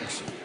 announcements.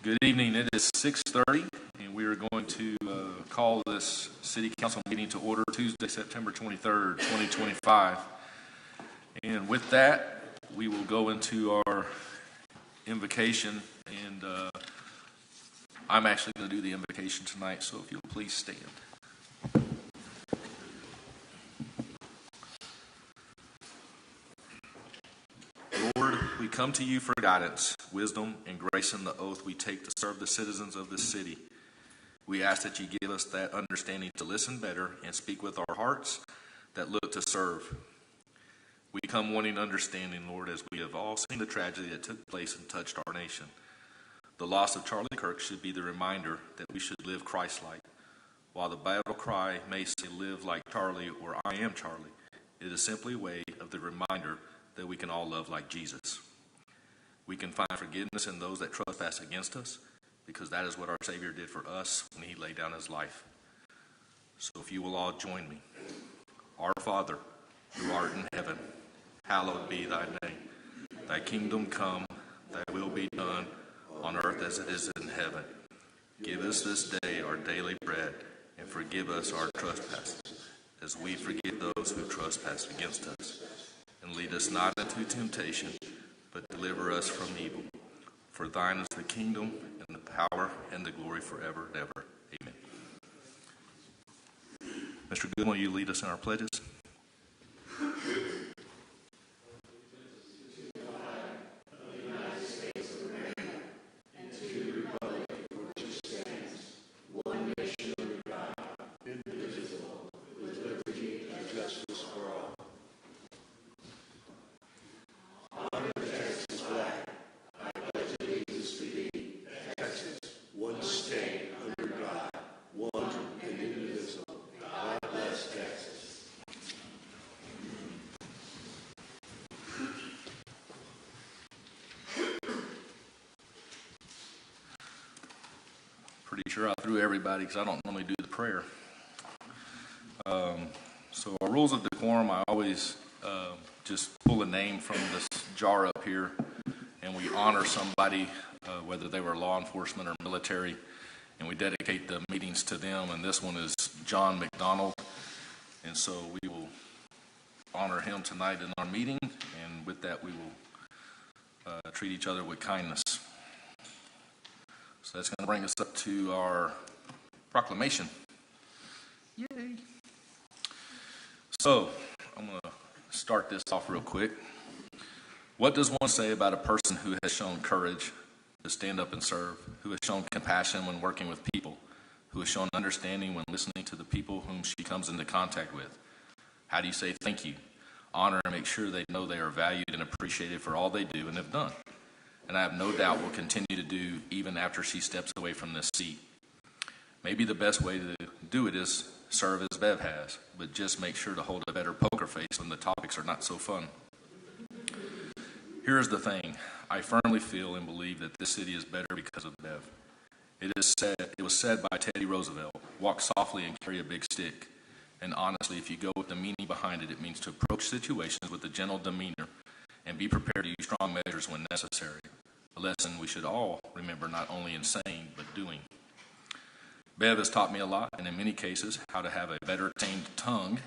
Good evening. It is 6:30, and we are going to call this City Council meeting to order Tuesday, September 23rd, 2025. And with that, we will go into our invocation, and I'm actually going to do the invocation tonight, so if you'll please stand. Lord, we come to you for guidance, wisdom, and grace in the oath we take to serve the citizens of this city. We ask that you give us that understanding to listen better and speak with our hearts that look to serve. We come wanting understanding, Lord, as we have all seen the tragedy that took place and touched our nation. The loss of Charlie Kirk should be the reminder that we should live Christ-like. While the battle cry may say, live like Charlie or I am Charlie, it is simply a way of the reminder that we can all love like Jesus. We can find forgiveness in those that trespass against us, because that is what our Savior did for us when he laid down his life. So if you will all join me. Our Father, who art in heaven, hallowed be thy name. Thy kingdom come, thy will be done on earth as it is in heaven. Give us this day our daily bread, and forgive us our trespasses, as we forgive those who trespass against us. And lead us not into temptation, but deliver us from evil. For thine is the kingdom, and the power, and the glory forever and ever. Amen. Mr. Goodman, will you lead us in our pledges? Pretty sure I threw everybody because I don't normally do the prayer. So our rules of decorum, I always just pull a name from this jar up here, and we honor somebody, whether they were law enforcement or military, and we dedicate the meetings to them. And this one is John McDonald, and so we will honor him tonight in our meeting, and with that we will treat each other with kindness. So that's going to bring us up to our proclamation. Yay! So I'm going to start this off real quick. What does one say about a person who has shown courage to stand up and serve, who has shown compassion when working with people, who has shown understanding when listening to the people whom she comes into contact with? How do you say thank you, honor, and make sure they know they are valued and appreciated for all they do and have done? And I have no doubt will continue to do even after she steps away from this seat. Maybe the best way to do it is serve as Bev has, but just make sure to hold a better poker face when the topics are not so fun. Here's the thing. I firmly feel and believe that this city is better because of Bev. It was said by Teddy Roosevelt, walk softly and carry a big stick. And honestly, if you go with the meaning behind it, it means to approach situations with a gentle demeanor and be prepared to use strong measures when necessary. A lesson we should all remember, not only in saying, but doing. Bev has taught me a lot, and in many cases, how to have a better tamed tongue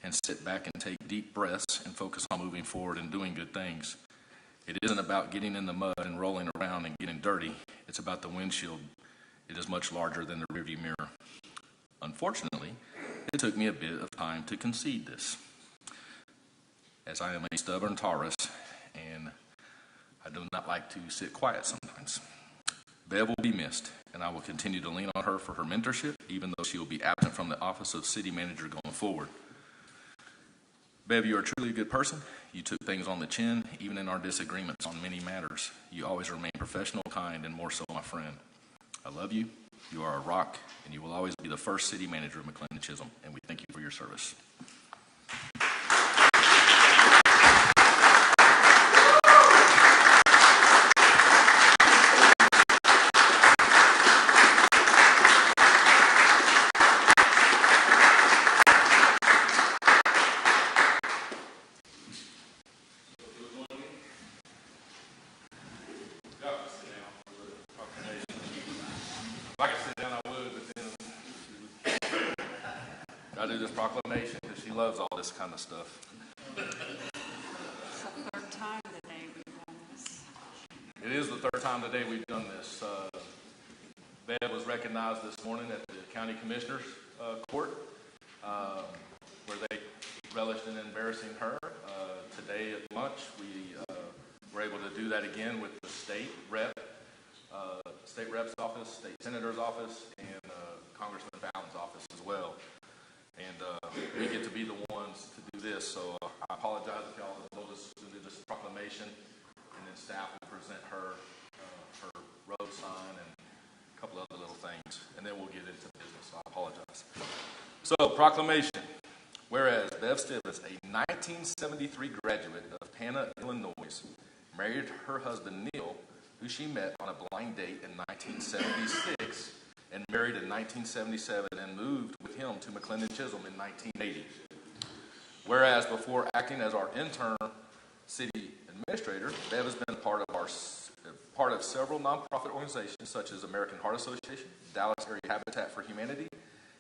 and sit back and take deep breaths and focus on moving forward and doing good things. It isn't about getting in the mud and rolling around and getting dirty. It's about the windshield. It is much larger than the rearview mirror. Unfortunately, it took me a bit of time to concede this, as I am a stubborn Taurus, and I do not like to sit quiet sometimes. Bev will be missed, and I will continue to lean on her for her mentorship, even though she will be absent from the office of city manager going forward. Bev, you are truly a good person. You took things on the chin, even in our disagreements on many matters. You always remain professional, kind, and more so my friend. I love you. You are a rock, and you will always be the first city manager of McLendon-Chisholm, and we thank you for your service. I do this proclamation because she loves all this kind of stuff. It's the third time today we've done this. It is the third time today we've done this. Bev was recognized this morning at the County Commissioner's Court, where they relished in embarrassing her. Today at lunch, we were able to do that again with the state rep's office, state senator's office, and Congressman Fallon's office as well. And we get to be the ones to do this, so I apologize if y'all have told us to do this proclamation, and then staff will present her her road sign and a couple other little things, and then we'll get into business, so I apologize. So, proclamation. Whereas Bev Stevens, a 1973 graduate of Panna, Illinois, married her husband Neil who she met on a blind date in 1976 and married in 1977 and moved with him to McLendon-Chisholm in 1980. Whereas before acting as our intern city administrator, Bev has been part of several nonprofit organizations such as American Heart Association, Dallas Area Habitat for Humanity,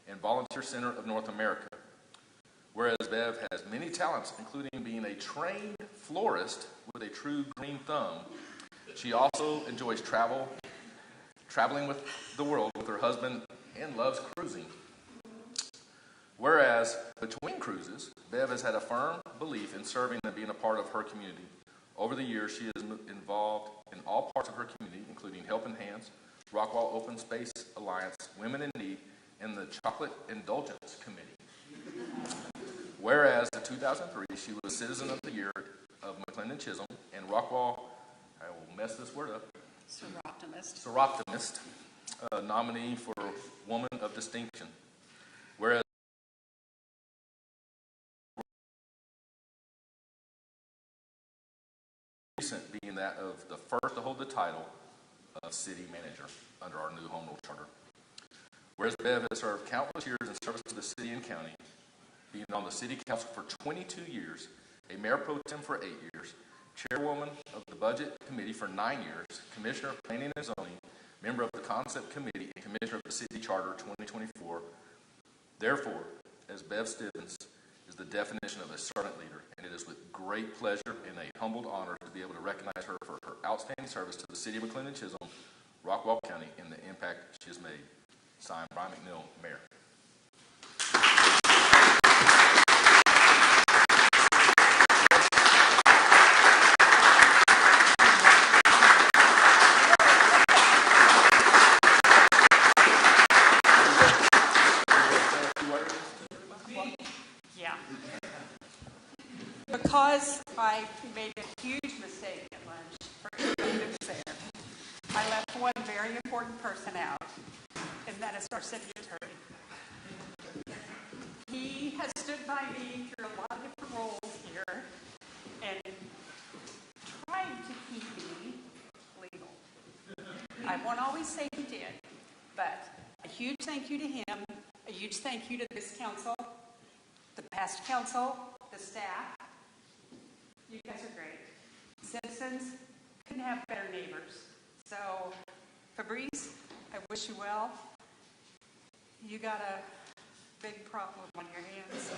and Volunteer Center of North America. Whereas Bev has many talents, including being a trained florist with a true green thumb, she also enjoys traveling with the world with her husband, and loves cruising. Whereas between cruises, Bev has had a firm belief in serving and being a part of her community. Over the years, she is involved in all parts of her community, including Helping Hands, Rockwall Open Space Alliance, Women in Need, and the Chocolate Indulgence Committee. Whereas in 2003, she was Citizen of the Year of McLendon-Chisholm and Rockwall, I will mess this word up, Seroptimist nominee for Woman of Distinction. Whereas recent being that of the first to hold the title of City Manager under our new Home Rule Charter. Whereas Bev has served countless years in service to the city and county, being on the City Council for 22 years, a Mayor Pro Tem for 8 years, Chairwoman of the Budget Committee for 9 years, Commissioner of Planning and Zoning, member of the Concept Committee, and Commissioner of the City Charter 2024. Therefore, as Bev Stevens is the definition of a servant leader, and it is with great pleasure and a humbled honor to be able to recognize her for her outstanding service to the City of McLendon-Chisholm, Rockwall County, and the impact she has made. Signed, Brian McNeil, Mayor. Because I made a huge mistake at lunch for everybody that's there, I left one very important person out, and that is our city attorney. He has stood by me through a lot of different roles here and tried to keep me legal. I won't always say he did, but a huge thank you to him, a huge thank you to this council, the past council, the staff. You guys are great. Citizens couldn't have better neighbors. So, Fabrice, I wish you well. You got a big problem on your hands.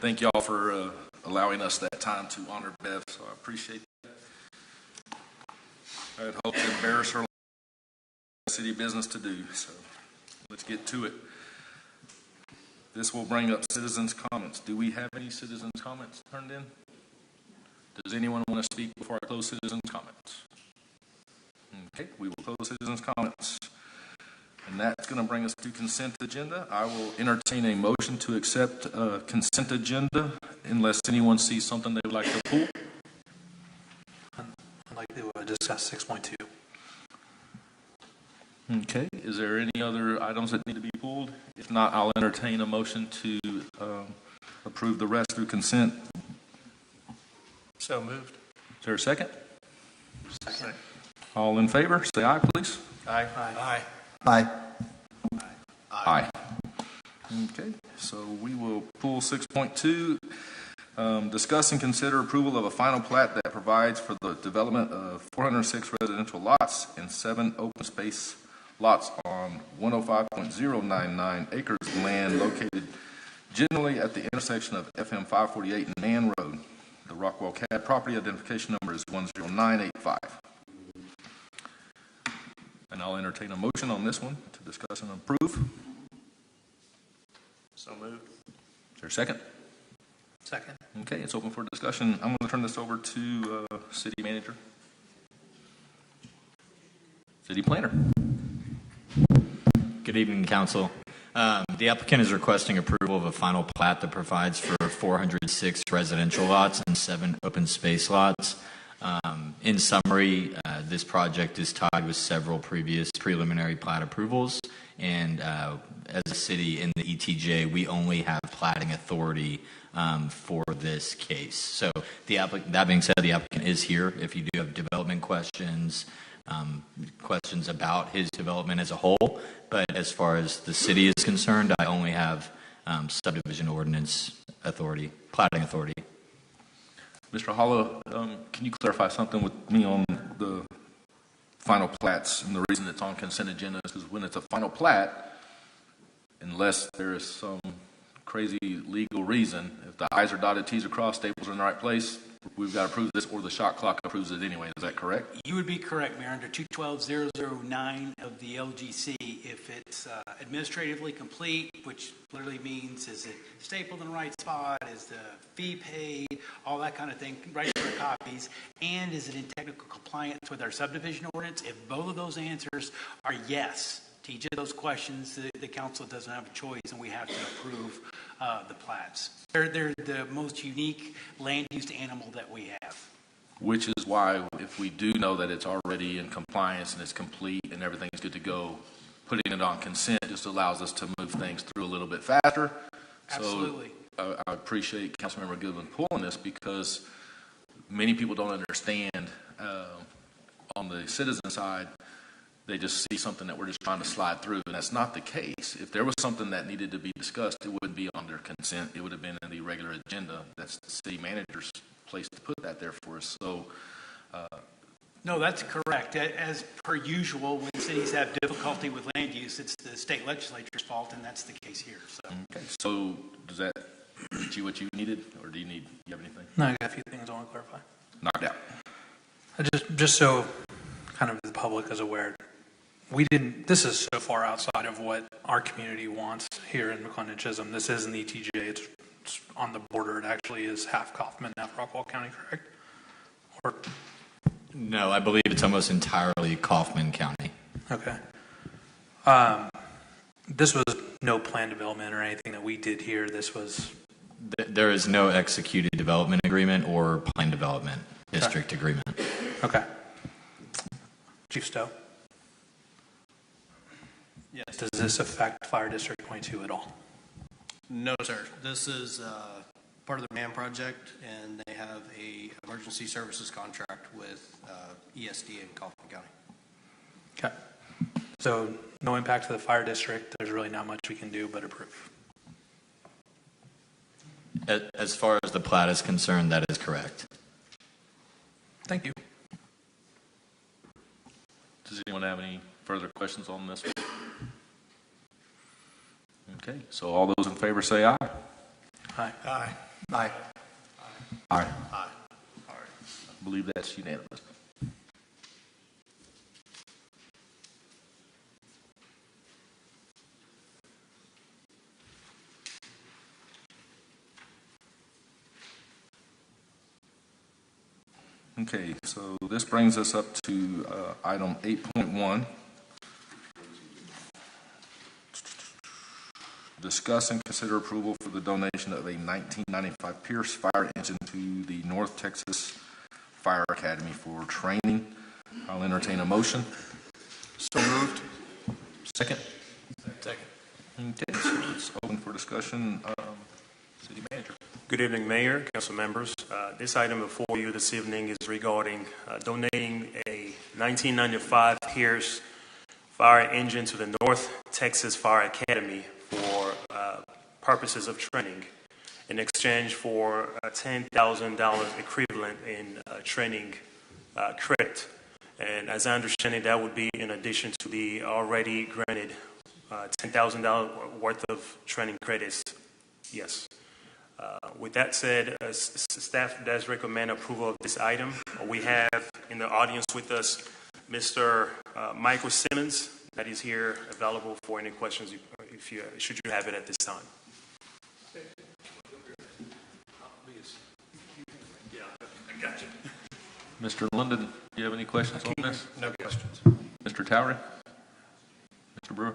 Thank you all for allowing us that time to honor Bev, so I appreciate that. I had hoped to embarrass her city business to do, so let's get to it. This will bring up citizens' comments. Do we have any citizens' comments turned in? Does anyone want to speak before I close citizens' comments? Okay, we will close citizens' comments. And that's going to bring us to consent agenda. I will entertain a motion to accept consent agenda unless anyone sees something they would like to pull. I'd like to discuss 6.2. Okay, is there any other items that need to be pulled? If not, I'll entertain a motion to approve the rest through consent. So moved. Is there a second? Second. All in favor, say aye, please. Aye. Aye. Aye. Aye. Okay, so we will pull 6.2. Discuss and consider approval of a final plat that provides for the development of 406 residential lots and 7 open space lots on 105.099 acres of land located generally at the intersection of FM 548 and Man Road. The Rockwell CAD. Property identification number is 10985. And I'll entertain a motion on this one to discuss and approve. So moved. Is there a second? Second. Okay, it's open for discussion. I'm going to turn this over to City Manager. City Planner. Good evening, Council. The applicant is requesting approval of a final plat that provides for 406 residential lots and 7 open space lots. In summary, this project is tied with several previous preliminary plat approvals, and as a city in the ETJ, we only have platting authority for this case. So that being said, the applicant is here. If you do have development questions, questions about his development as a whole, but as far as the city is concerned, I only have subdivision ordinance authority, platting authority. Mr. Hollow, can you clarify something with me on the final plats? And the reason it's on consent agenda is because when it's a final plat, unless there is some crazy legal reason, if the I's are dotted, T's are crossed, staples are in the right place, we've got to approve this, or the shot clock approves it anyway. Is that correct? You would be correct, Mayor. Under 212009 of the LGC, if it's administratively complete, which literally means is it stapled in the right spot, is the fee paid, all that kind of thing, right for copies, and is it in technical compliance with our subdivision ordinance? If both of those answers are yes to each of those questions, the council doesn't have a choice, and we have to approve the plats. They're the most unique land use animal that we have. Which is why, if we do know that it's already in compliance and it's complete and everything's good to go, putting it on consent just allows us to move things through a little bit faster. Absolutely. So I appreciate Councilmember Goodwin pulling this, because many people don't understand on the citizen side. They just see something that we're just trying to slide through, and that's not the case. If there was something that needed to be discussed, it wouldn't be under consent. It would have been in the regular agenda. That's the city manager's place to put that there for us. So, No, that's correct. As per usual, when cities have difficulty with land use, it's the state legislature's fault, and that's the case here. So. okay. So does that get you what you needed, or do you have anything? No, I got a few things I want to clarify. Knocked out. Just so kind of the public is aware, this is so far outside of what our community wants here in McLendon-Chisholm. This isn't ETJ, it's on the border. It actually is half Kaufman, half Rockwell County, correct? Or No, I believe it's almost entirely Kaufman County. okay. This was no plan development or anything that we did here. This was There is no executed development agreement or plan development district agreement. okay. Chief Stowe, Yes. does this affect Fire District 22 at all? No, sir. This is part of the MAN project, and they have a emergency services contract with ESD in Kaufman County. Okay. So no impact to the Fire District. There's really not much we can do but approve. As far as the plat is concerned, that is correct. Thank you. Does anyone have any further questions on this one? Okay, so all those in favor say aye. Aye. Aye. Aye. Aye. Aye. I believe that's unanimous. Okay, so this brings us up to item 8.1. Discuss and consider approval for the donation of a 1995 Pierce fire engine to the North Texas Fire Academy for training. I'll entertain a motion. So moved. Second. Second. Okay, so it's open for discussion. City Manager. Good evening, Mayor, Council members. This item before you this evening is regarding donating a 1995 Pierce fire engine to the North Texas Fire Academy for purposes of training in exchange for $10,000 equivalent in training credit. And as I understand it, that would be in addition to the already granted $10,000 worth of training credits. Yes. With that said, staff does recommend approval of this item. We have in the audience with us Mr. Michael Simmons that is here available for any questions should you have it at this time. Mr. London, do you have any questions on this? No questions. Mr. Towery? Mr. Brewer?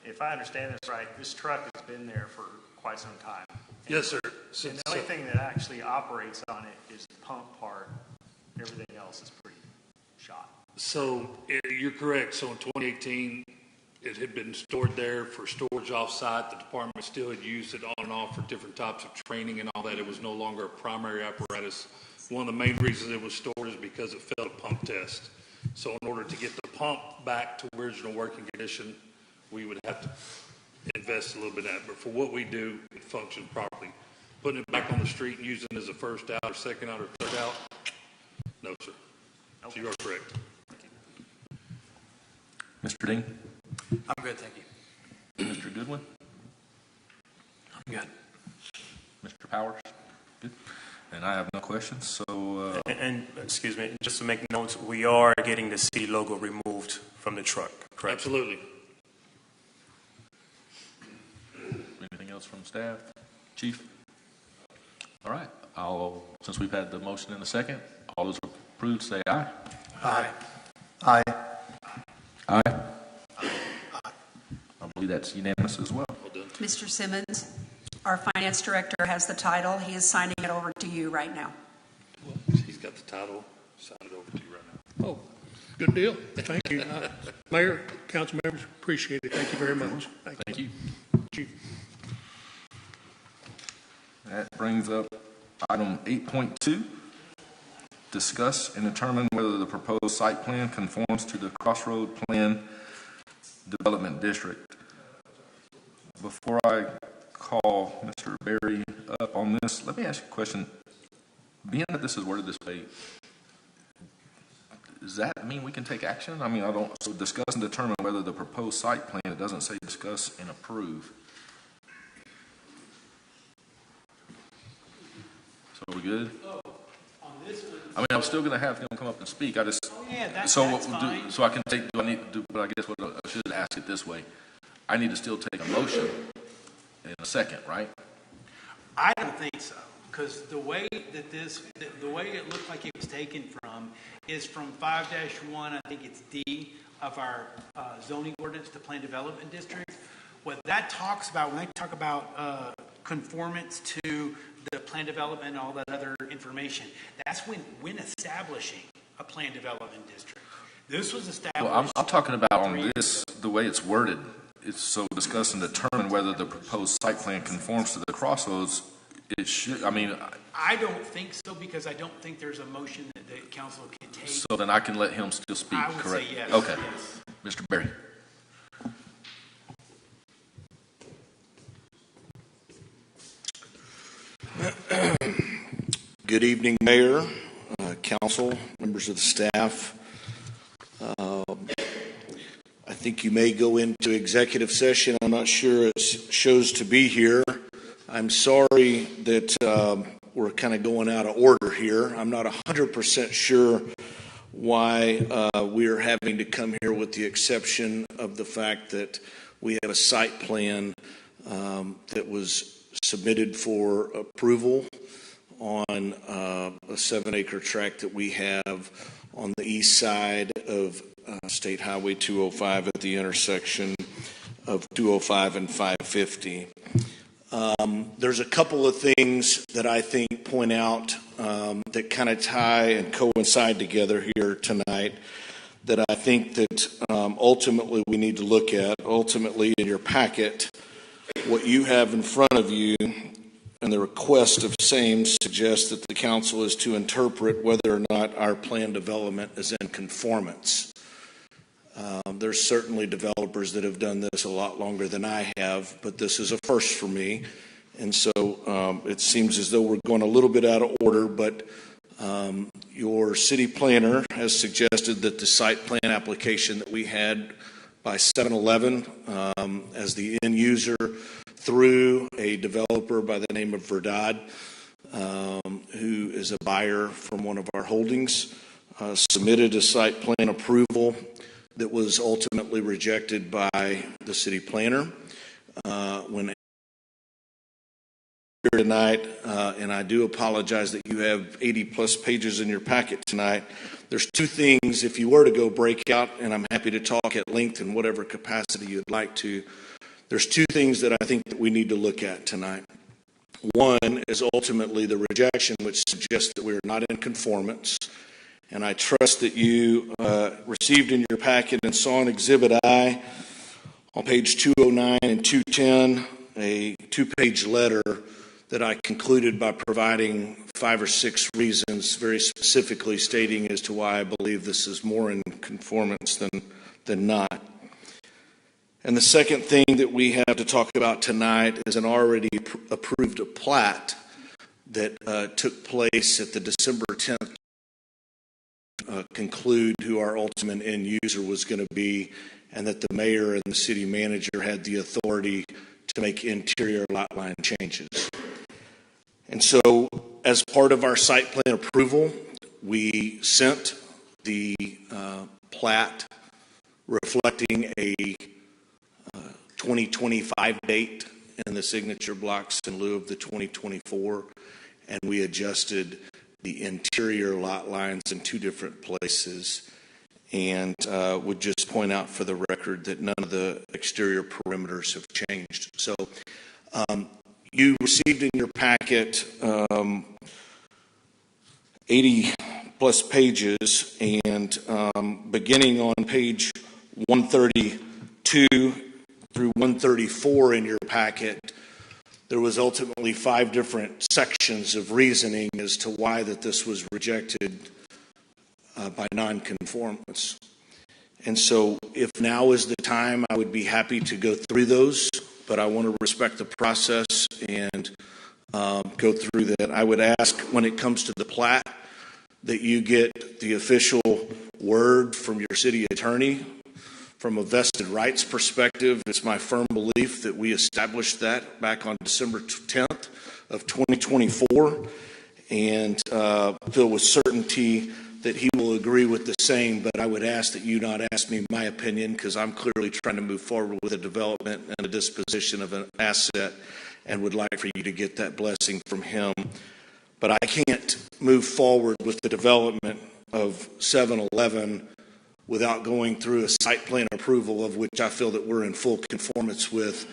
If I understand this right, this truck has been there for quite some time. Yes, sir. And the only thing that actually operates on it is the pump part. Everything else is pretty shot. So you're correct. So in 2018, it had been stored there for storage off-site. The department still had used it on and off for different types of training and all that. It was no longer a primary apparatus. One of the main reasons it was stored is because it failed a pump test. So in order to get the pump back to original working condition, we would have to invest a little bit in that. But for what we do, it functions properly. Putting it back on the street and using it as a first out or second out or third out, no, sir. Okay. So you are correct. Mr. Dean? I'm good, thank you. Mr. Goodwin? I'm good. Mr. Powers? Good. And I have no questions, so... And excuse me, just to make notes, we are getting the city logo removed from the truck, correct? Absolutely. Anything else from staff? Chief? All right. Since we've had the motion in a second, all those approved say aye. Aye. Aye. Aye. I believe that's unanimous as well. Mr. Simmons, our finance director has the title. He is signing it over to you right now. Well, he's got the title. Sign it over to you right now. Oh, good deal. Thank you. Mayor, council members, appreciate it. Thank you very much. Thank you. Chief. That brings up item 8.2. Discuss and determine whether the proposed site plan conforms to the Crossroad Plan Development District. Before I call Mr. Berry up on this, let me ask you a question. Being that this is worded this way, does that mean we can take action? I mean, so discuss and determine whether the proposed site plan, it doesn't say discuss and approve. So are we good? I mean, I'm still going to have him come up and speak. I just that's fine. So I can take. Do I need to do? But I guess what I should ask it this way: I need to still take a motion in a second, right? I don't think so, because the way that the way it looked like it was taken from is from 5-1, I think it's D of our zoning ordinance, the Plan Development District. What that talks about, when they talk about conformance to the plan development and all that other information, that's when establishing a plan development district. This was established. Well, I'm talking about on this, the way it's worded. It's so discuss and determine whether the proposed site plan conforms to the Crossroads. It should. I mean, I don't think so, because I don't think there's a motion that the council can take. So then I can let him still speak. I would correct? say yes. Okay, Yes. Mr. Berry. Good evening, Mayor, Council, members of the staff. I think you may go into executive session. I'm not sure it shows to be here. I'm sorry that we're kind of going out of order here. I'm not 100% sure why we're having to come here, with the exception of the fact that we have a site plan that was submitted for approval on a 7-acre tract that we have on the east side of State Highway 205 at the intersection of 205 and 550. There's a couple of things that I think point out that kind of tie and coincide together here tonight that I think that ultimately we need to look at. Ultimately, in your packet, what you have in front of you and the request of same suggests that the council is to interpret whether or not our plan development is in conformance. There's certainly developers that have done this a lot longer than I have, but this is a first for me. And so it seems as though we're going a little bit out of order, but your city planner has suggested that the site plan application that we had by 7-Eleven as the end user through a developer by the name of Verdad, who is a buyer from one of our holdings, submitted a site plan approval that was ultimately rejected by the city planner. When here tonight, and I do apologize that you have 80 plus pages in your packet tonight. There's two things, if you were to go break out, and I'm happy to talk at length in whatever capacity you'd like to, there's two things that I think that we need to look at tonight. One is ultimately the rejection, which suggests that we are not in conformance. And I trust that you received in your packet and saw in Exhibit I on page 209 and 210 a two-page letter that I concluded by providing 5 or 6 reasons, very specifically stating as to why I believe this is more in conformance than not. And the second thing that we have to talk about tonight is an already approved plat that took place at the December 10th conclude who our ultimate end user was going to be, and that the mayor and the city manager had the authority to make interior lot line changes. And so, as part of our site plan approval, we sent the plat reflecting a 2025 date in the signature blocks in lieu of the 2024, and we adjusted the interior lot lines in 2 different places, and would just point out for the record that none of the exterior perimeters have changed. So you received in your packet 80 plus pages, and beginning on page 132 through 134 in your packet, there was ultimately 5 different sections of reasoning as to why that this was rejected by nonconformance. And so if now is the time, I would be happy to go through those, but I want to respect the process and go through that. I would ask, when it comes to the plat, that you get the official word from your city attorney. From a vested rights perspective, it's my firm belief that we established that back on December 10th of 2024, and feel with certainty that he will agree with the same, but I would ask that you not ask me my opinion, because I'm clearly trying to move forward with a development and a disposition of an asset, and would like for you to get that blessing from him. But I can't move forward with the development of 7-Eleven without going through a site plan approval, of which I feel that we're in full conformance with.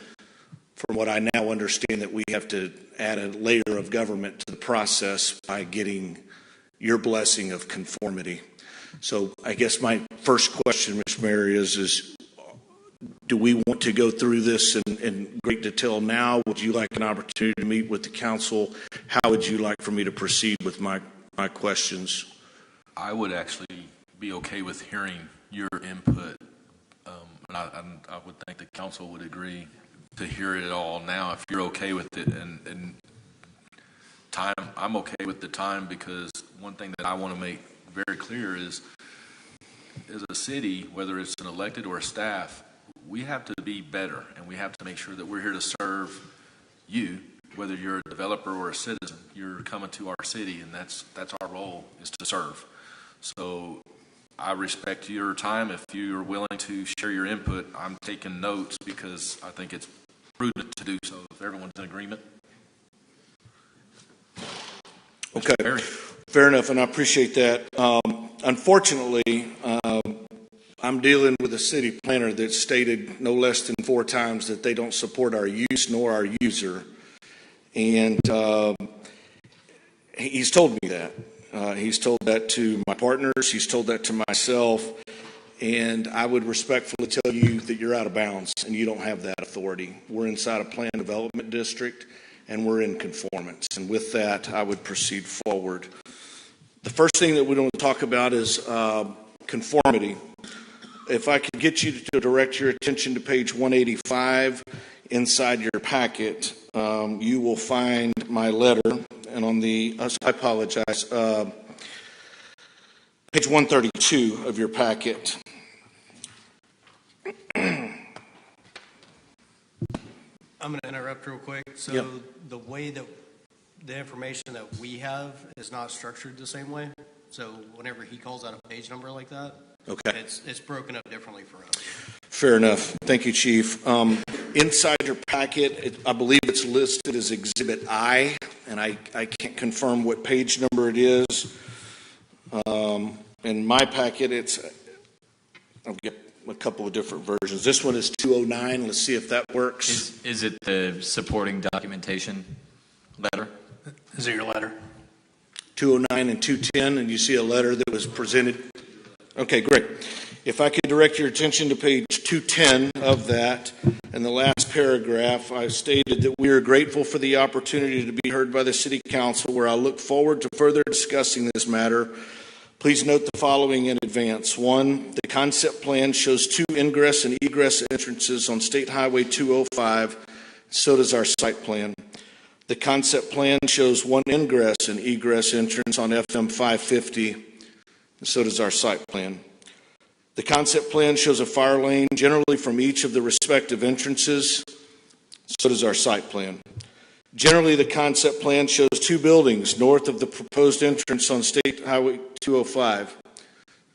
From what I now understand, that we have to add a layer of government to the process by getting your blessing of conformity. So I guess my first question, Mr. Mayor, is do we want to go through this in great detail now? Would you like an opportunity to meet with the council? How would you like for me to proceed with my questions? I would actually be okay with hearing your input, and I would think the council would agree to hear it all now if you're okay with it. And time, I'm okay with the time, because one thing that I want to make very clear is, as a city, whether it's an elected or a staff, we have to be better, and we have to make sure that we're here to serve you, whether you're a developer or a citizen. You're coming to our city, and that's our role, is to serve. So I respect your time. If you're willing to share your input, I'm taking notes, because I think it's prudent to do so, if everyone's in agreement. Okay, fair enough, and I appreciate that. Unfortunately, I'm dealing with a city planner that stated no less than 4 times that they don't support our use nor our user. And he's told me that. He's told that to my partners. He's told that to myself. And I would respectfully tell you that you're out of bounds and you don't have that authority. We're inside a planned development district, and we're in conformance. And with that, I would proceed forward. The first thing that we want to talk about is conformity. If I could get you to direct your attention to page 185 inside your packet, you will find my letter. And on the, I apologize, page 132 of your packet. I'm going to interrupt real quick. So Yep. the way that the information that we have is not structured the same way. So whenever he calls out a page number like that, Okay. it's broken up differently for us. Fair enough. Thank you, Chief. Inside your packet, I believe it's listed as Exhibit I, and I can't confirm what page number it is. In my packet, I've got a couple of different versions. This one is 209. Let's see if that works. Is it the supporting documentation letter? Is it your letter? 209 and 210, and you see a letter that was presented. Okay, great. If I could direct your attention to page 210 of that, in the last paragraph, I stated that we are grateful for the opportunity to be heard by the City Council, where I look forward to further discussing this matter. Please note the following in advance. 1, the concept plan shows 2 ingress and egress entrances on State Highway 205. So does our site plan. The concept plan shows 1 ingress and egress entrance on FM 550. And so does our site plan. The concept plan shows a fire lane generally from each of the respective entrances. So does our site plan. Generally, the concept plan shows 2 buildings north of the proposed entrance on State Highway 205.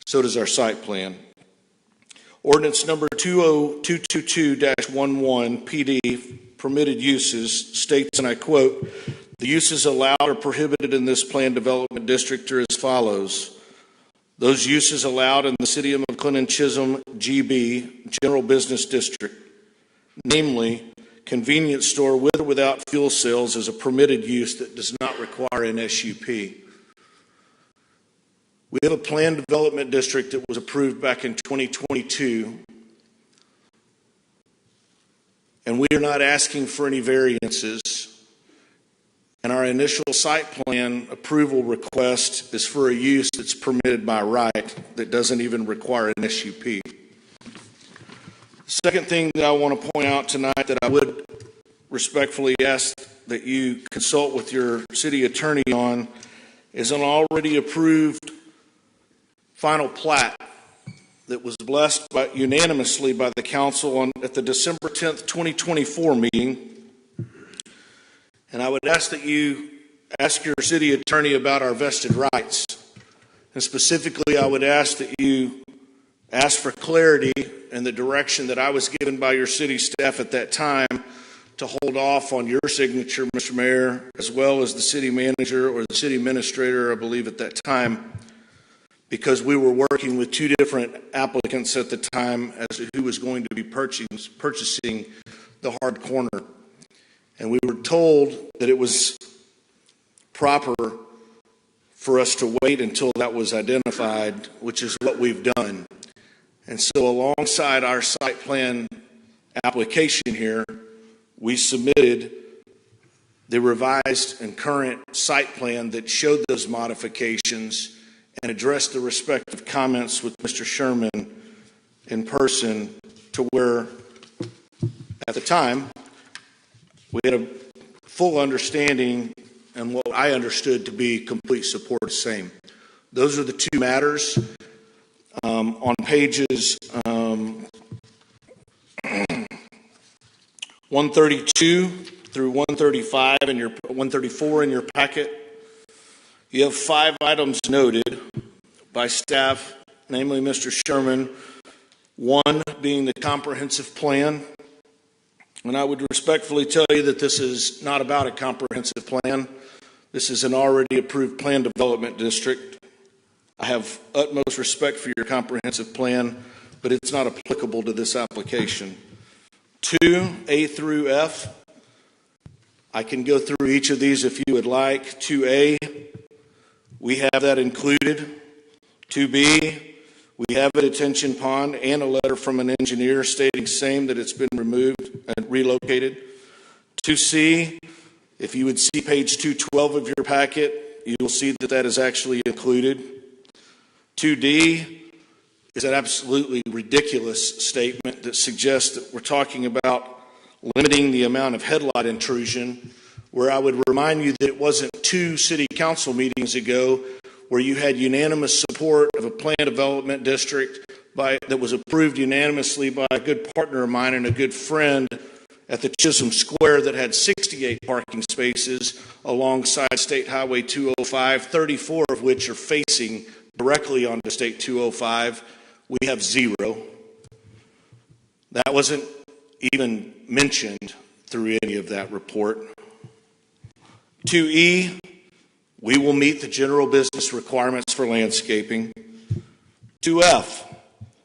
So does our site plan. Ordinance number 20222-11 PD, permitted uses, states, and I quote, the uses allowed or prohibited in this planned development district are as follows. Those uses allowed in the City of McLendon-Chisholm GB General Business District, namely, convenience store with or without fuel sales is a permitted use that does not require an SUP. We have a planned development district that was approved back in 2022, and we are not asking for any variances. And our initial site plan approval request is for a use that's permitted by right that doesn't even require an SUP. The second thing that I want to point out tonight that I would respectfully ask that you consult with your city attorney on is an already approved final plat that was blessed unanimously by the council at the December 10th, 2024 meeting. And I would ask that you ask your city attorney about our vested rights. And specifically, I would ask that you ask for clarity in the direction that I was given by your city staff at that time to hold off on your signature, Mr. Mayor, as well as the city manager or the city administrator, I believe at that time, because we were working with 2 different applicants at the time as to who was going to be purchasing the hard corner. And we were told that it was proper for us to wait until that was identified, which is what we've done. And so alongside our site plan application here, we submitted the revised and current site plan that showed those modifications and addressed the respective comments with Mr. Sherman in person, to where at the time we had a full understanding and what I understood to be complete support of the same. Those are the 2 matters. On pages 132 through 135 and 134 in your packet, you have 5 items noted by staff, namely Mr. Sherman, 1 being the comprehensive plan. And I would respectfully tell you that this is not about a comprehensive plan. This is an already approved plan development district. I have utmost respect for your comprehensive plan, but it's not applicable to this application. 2, A through F. I can go through each of these if you would like. 2A, we have that included. 2B, we have a detention pond and a letter from an engineer stating same that it's been removed and relocated. 2C, if you would see page 212 of your packet, you will see that that is actually included. 2D is an absolutely ridiculous statement that suggests that we're talking about limiting the amount of headlight intrusion, where I would remind you that it wasn't 2 city council meetings ago where you had unanimous support of a plan development district that was approved unanimously by a good partner of mine and a good friend at the Chisholm Square that had 68 parking spaces alongside State Highway 205, 34 of which are facing directly onto State 205. We have 0. That wasn't even mentioned through any of that report. 2E, we will meet the general business requirements for landscaping. 2F,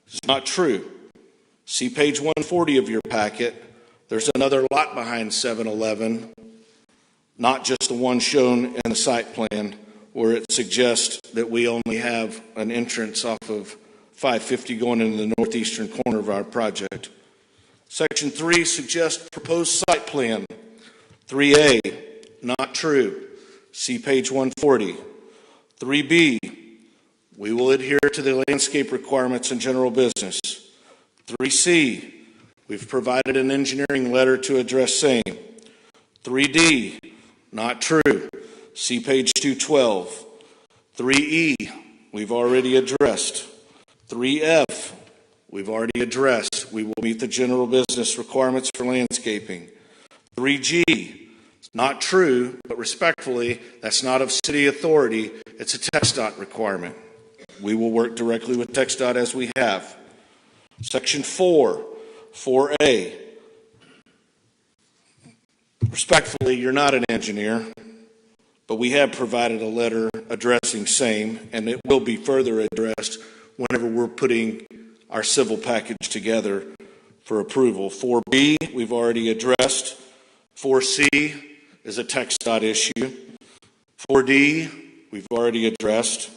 this is not true. See page 140 of your packet. There's another lot behind 7-Eleven, not just the one shown in the site plan, where it suggests that we only have an entrance off of 550 going into the northeastern corner of our project. Section 3 suggests proposed site plan. 3A, not true. See page 140. 3B, we will adhere to the landscape requirements in general business. 3C, we've provided an engineering letter to address same. 3D, not true. See page 212. 3E, we've already addressed. 3F, we've already addressed. We will meet the general business requirements for landscaping. 3G, not true, but respectfully, that's not of city authority. It's a TxDOT requirement. We will work directly with TxDOT as we have. Section 4, 4A. Respectfully, you're not an engineer, but we have provided a letter addressing same, and it will be further addressed whenever we're putting our civil package together for approval. 4B, we've already addressed. 4C is a TxDOT issue. 4D, we've already addressed.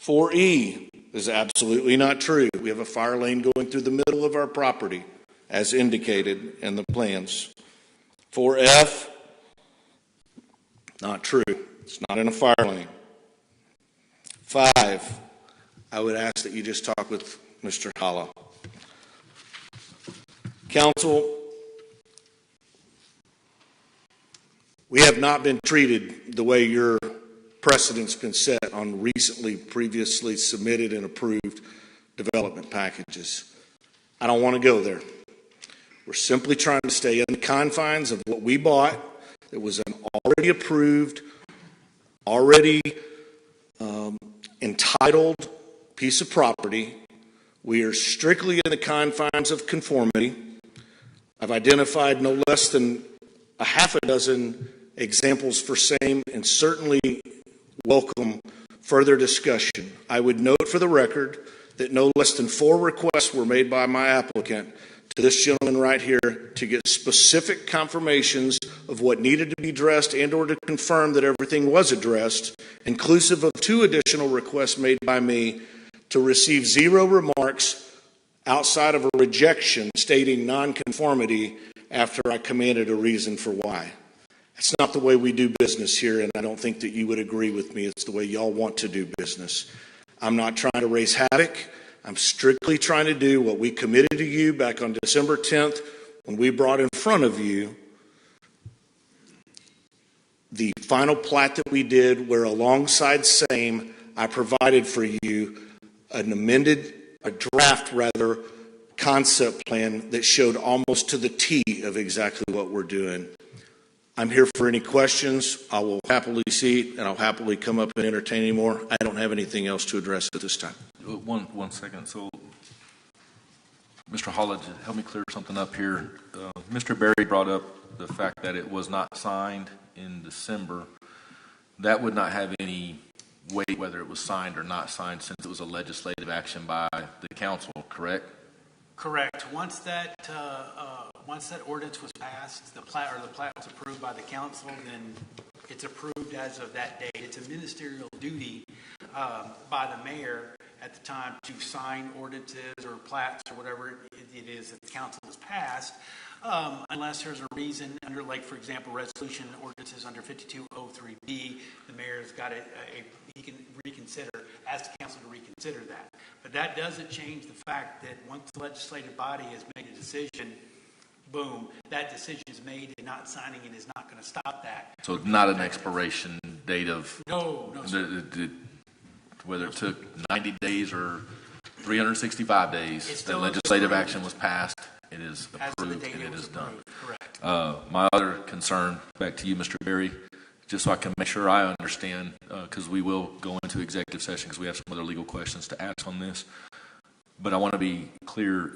4E is absolutely not true. We have a fire lane going through the middle of our property, as indicated in the plans. 4F, not true. It's not in a fire lane. 5, I would ask that you just talk with Mr. Holla. Council, we have not been treated the way your precedent's been set on previously submitted and approved development packages. I don't want to go there. We're simply trying to stay in the confines of what we bought. It was an already approved, already entitled piece of property. We are strictly in the confines of conformity. I've identified no less than a half a dozen examples for same and certainly welcome further discussion. I would note for the record that no less than 4 requests were made by my applicant to this gentleman right here to get specific confirmations of what needed to be addressed and or to confirm that everything was addressed, inclusive of 2 additional requests made by me to receive 0 remarks outside of a rejection stating nonconformity after I commanded a reason for why. It's not the way we do business here, and I don't think that you would agree with me. It's the way y'all want to do business. I'm not trying to raise havoc. I'm strictly trying to do what we committed to you back on December 10th when we brought in front of you the final plat that we did, where alongside same, I provided for you a draft concept plan that showed almost to the T of exactly what we're doing. I'm here for any questions. I will happily see and I'll happily come up and entertain any more. I don't have anything else to address at this time. One second. So, Mr. Hollage, help me clear something up here. Mr. Berry brought up the fact that it was not signed in December. That would not have any weight whether it was signed or not signed, since it was a legislative action by the council, correct? Correct. Once that ordinance was passed, the plat was approved by the council, then it's approved as of that date. It's a ministerial duty by the mayor at the time to sign ordinances or plats or whatever it is that the council has passed, unless there's a reason under, like, for example, resolution ordinances under 5203B, the mayor's got he can reconsider, ask the council to reconsider that. But that doesn't change the fact that once the legislative body has made a decision, boom, that decision is made, and not signing it is not going to stop that. So not an expiration date of... No, sir. Whether it took 90 days or 365 days, the legislative action was passed, it is approved, and it is done. Correct. My other concern, back to you, Mr. Berry, just so I can make sure I understand, because we will go into executive session because we have some other legal questions to ask on this. But I want to be clear,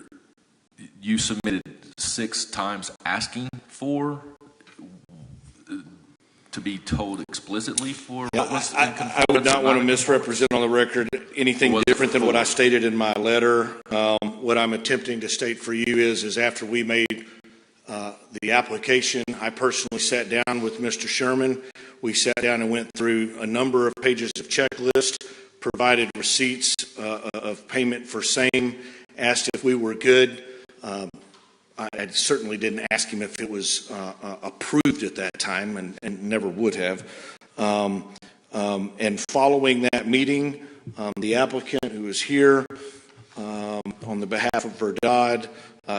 you submitted 6 times asking for to be told explicitly for what was in conformance. I would not want to misrepresent on the record anything different than what I stated in my letter. What I'm attempting to state for you is after we made the application, I personally sat down with Mr. Sherman. We sat down and went through a number of pages of checklist, provided receipts of payment for same, asked if we were good. I certainly didn't ask him if it was approved at that time, and never would have. And following that meeting, the applicant who was here on the behalf of Verdad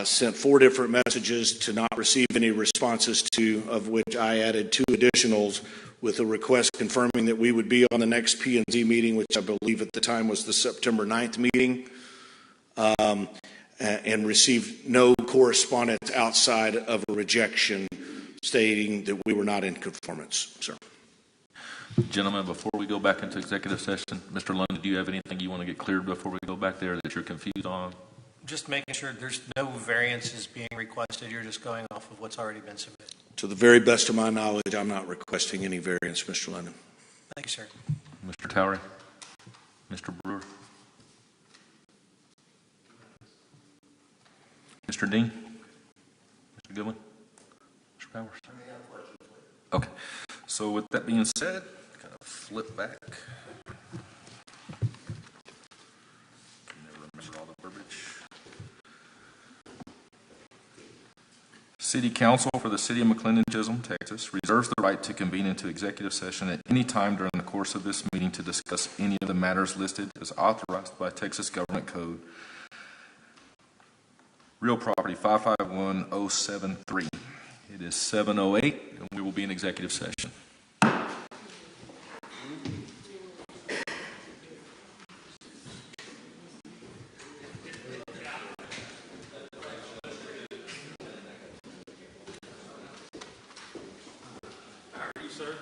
sent 4 different messages to not receive any responses to, of which I added 2 additionals with a request confirming that we would be on the next P&Z meeting, which I believe at the time was the September 9th meeting. And received no correspondence outside of a rejection stating that we were not in conformance, sir. Gentlemen, before we go back into executive session, Mr. London, do you have anything you want to get cleared before we go back there that you're confused on? Just making sure there's no variances being requested. You're just going off of what's already been submitted. To the very best of my knowledge, I'm not requesting any variance, Mr. London. Thank you, sir. Mr. Towery? Mr. Brewer? Mr. Dean? Mr. Goodwin? Mr. Powers? Okay. So with that being said, kind of flip back. Never remember all the verbiage. City Council for the City of McLendon-Chisholm, Texas, reserves the right to convene into executive session at any time during the course of this meeting to discuss any of the matters listed as authorized by Texas Government Code. Real property 551073. It is 7:08, and we will be in executive session. How are you, sir?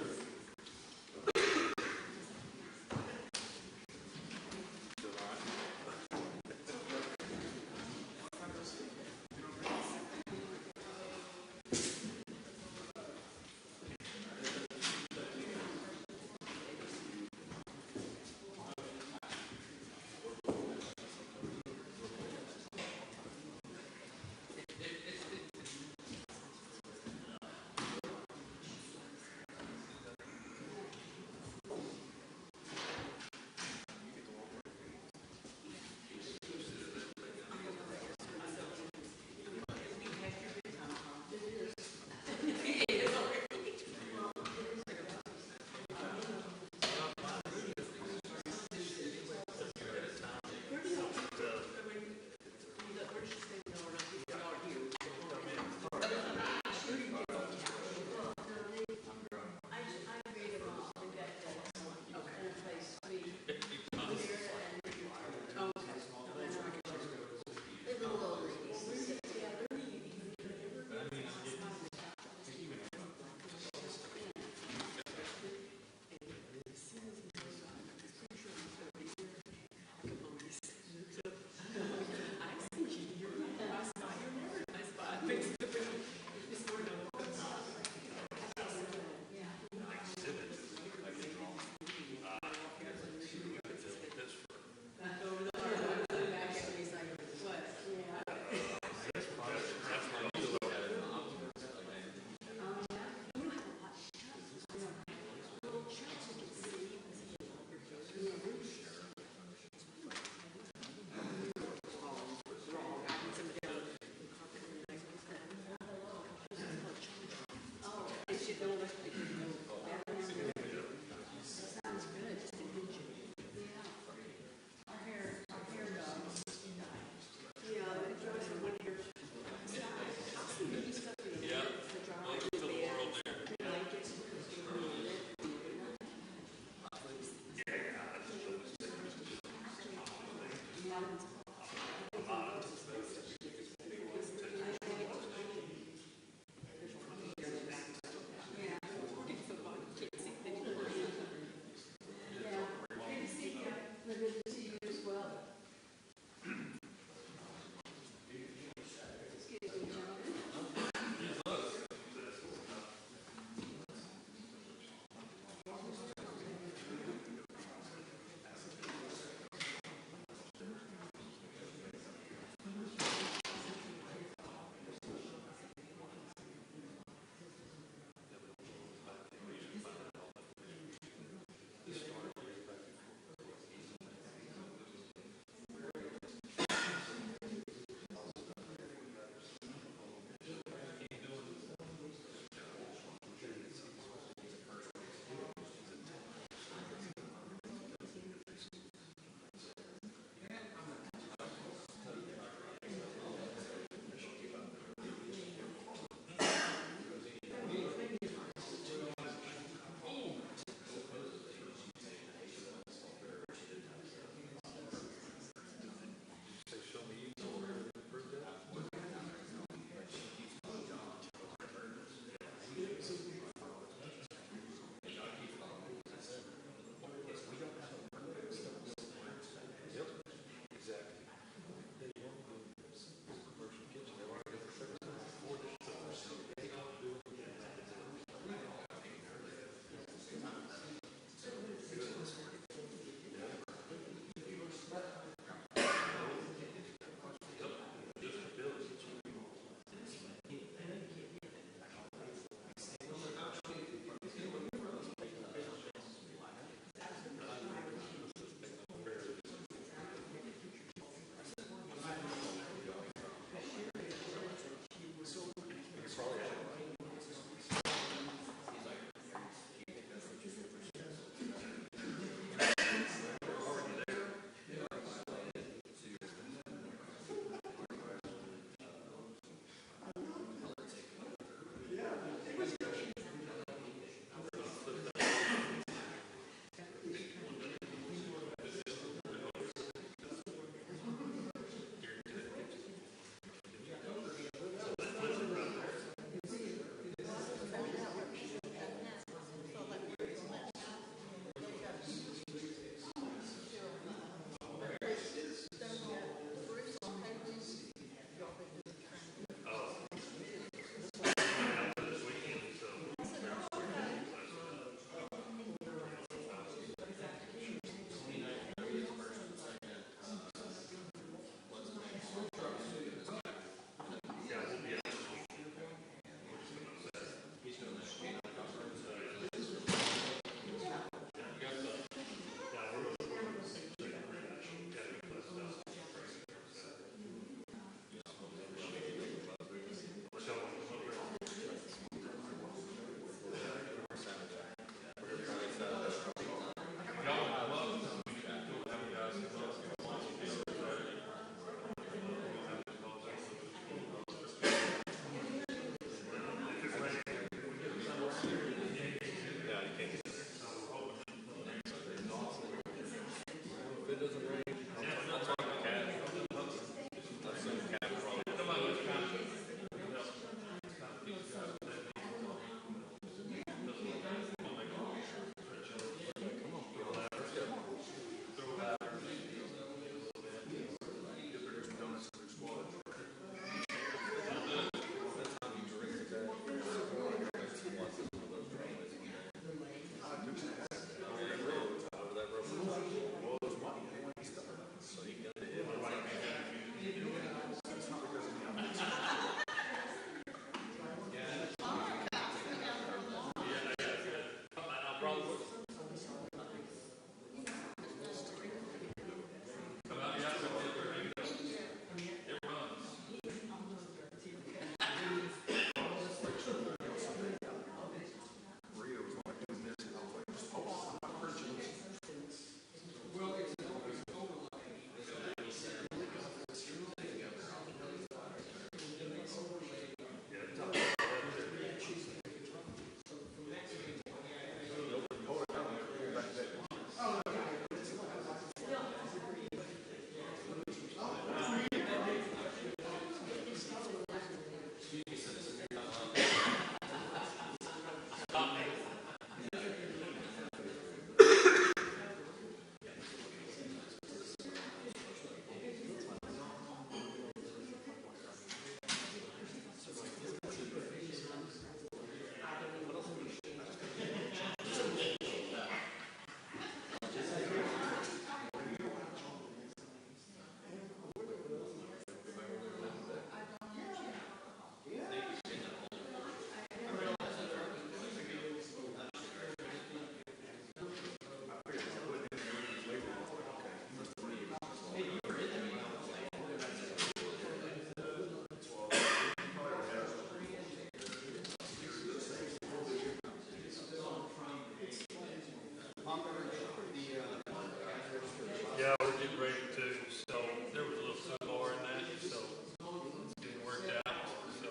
Yeah, we're getting ready to. So there was a little food bar in that, so it didn't work out. So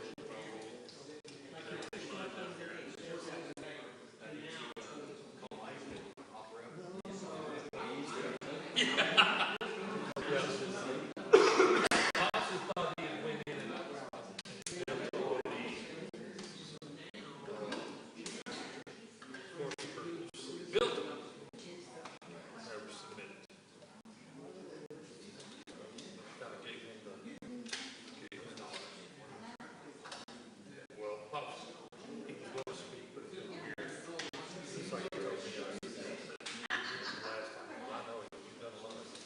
we'll take mine down here. Built them. Never submitted. Kind of gave him the well, Pops, he was going to speak, but it was weird. It's like he told me last time. I know you've done a lot of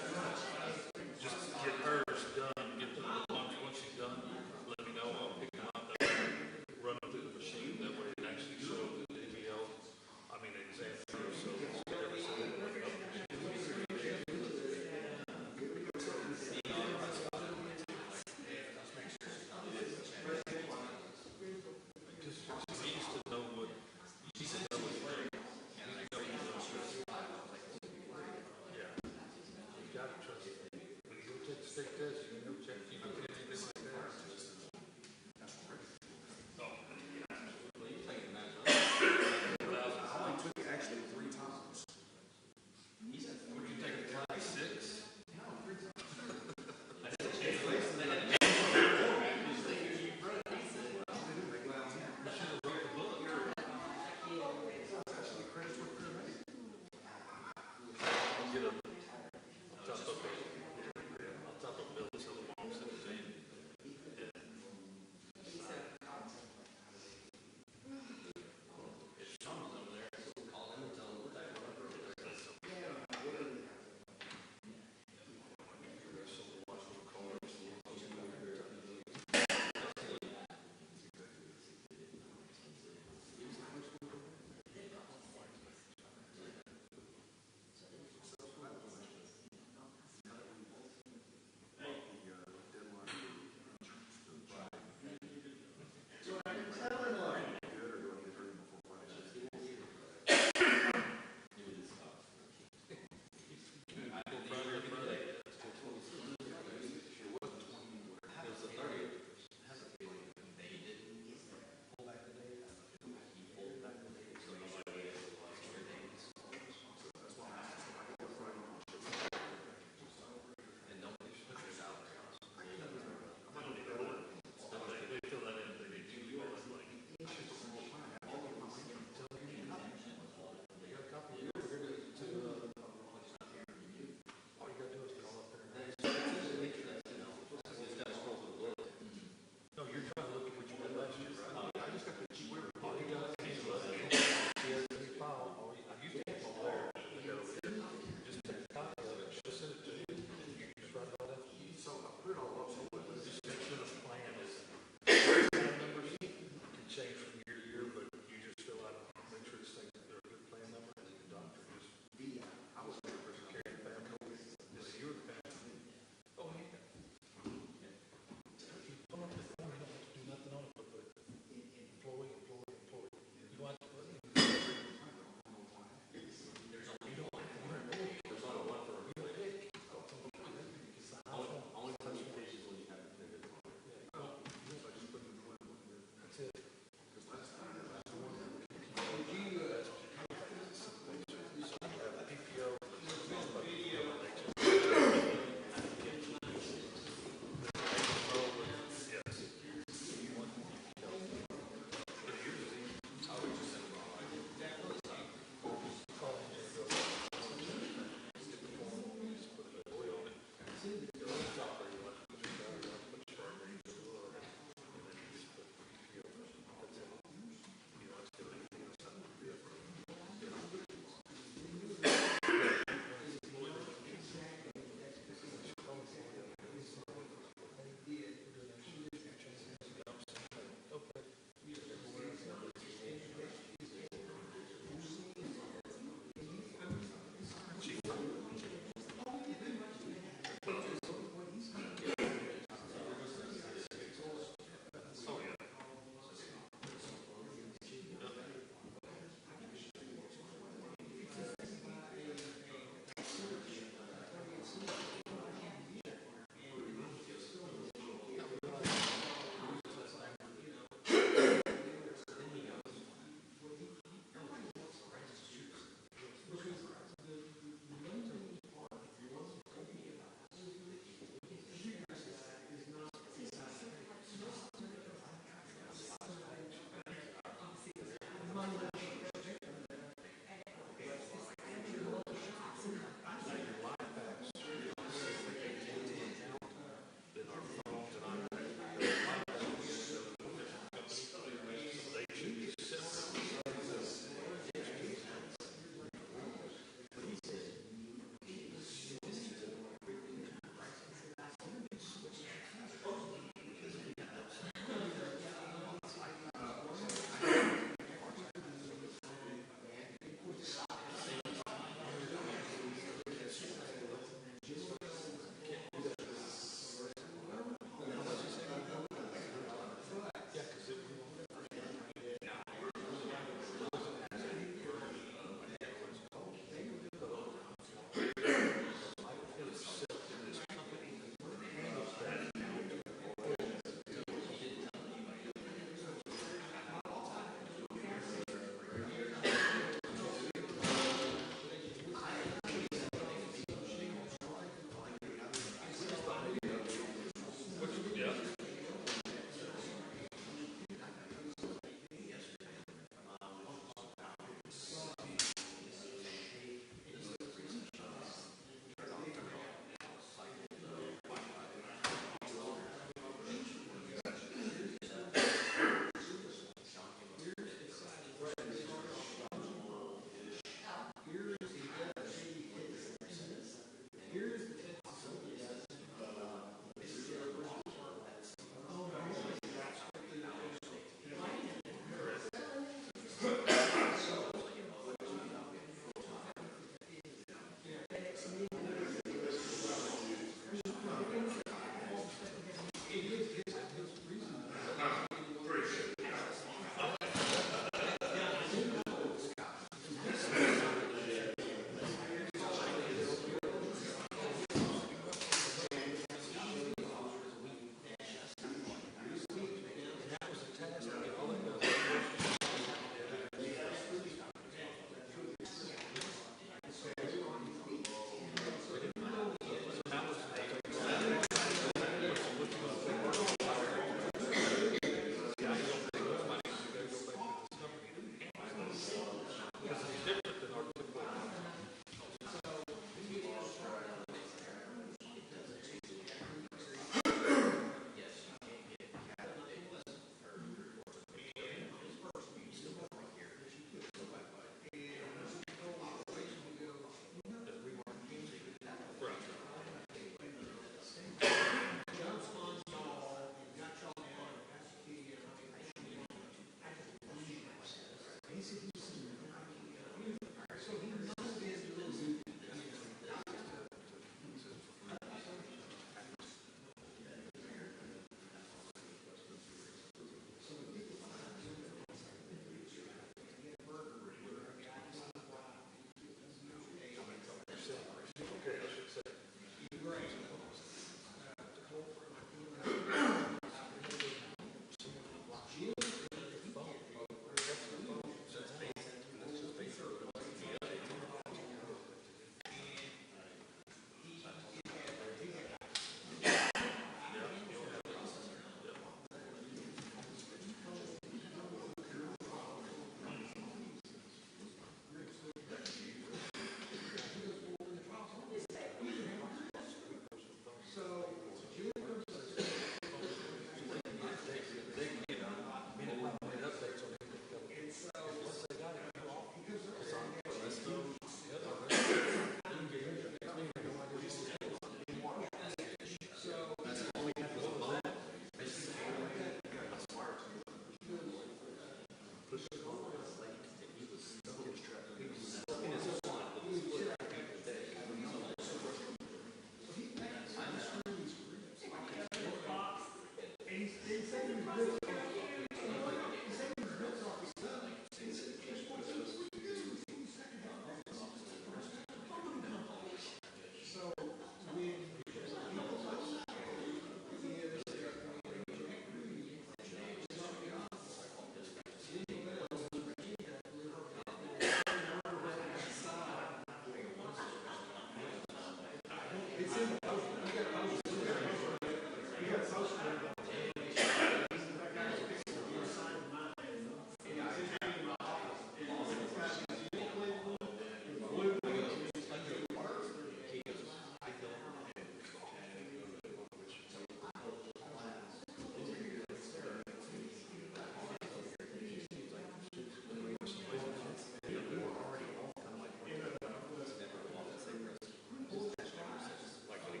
Like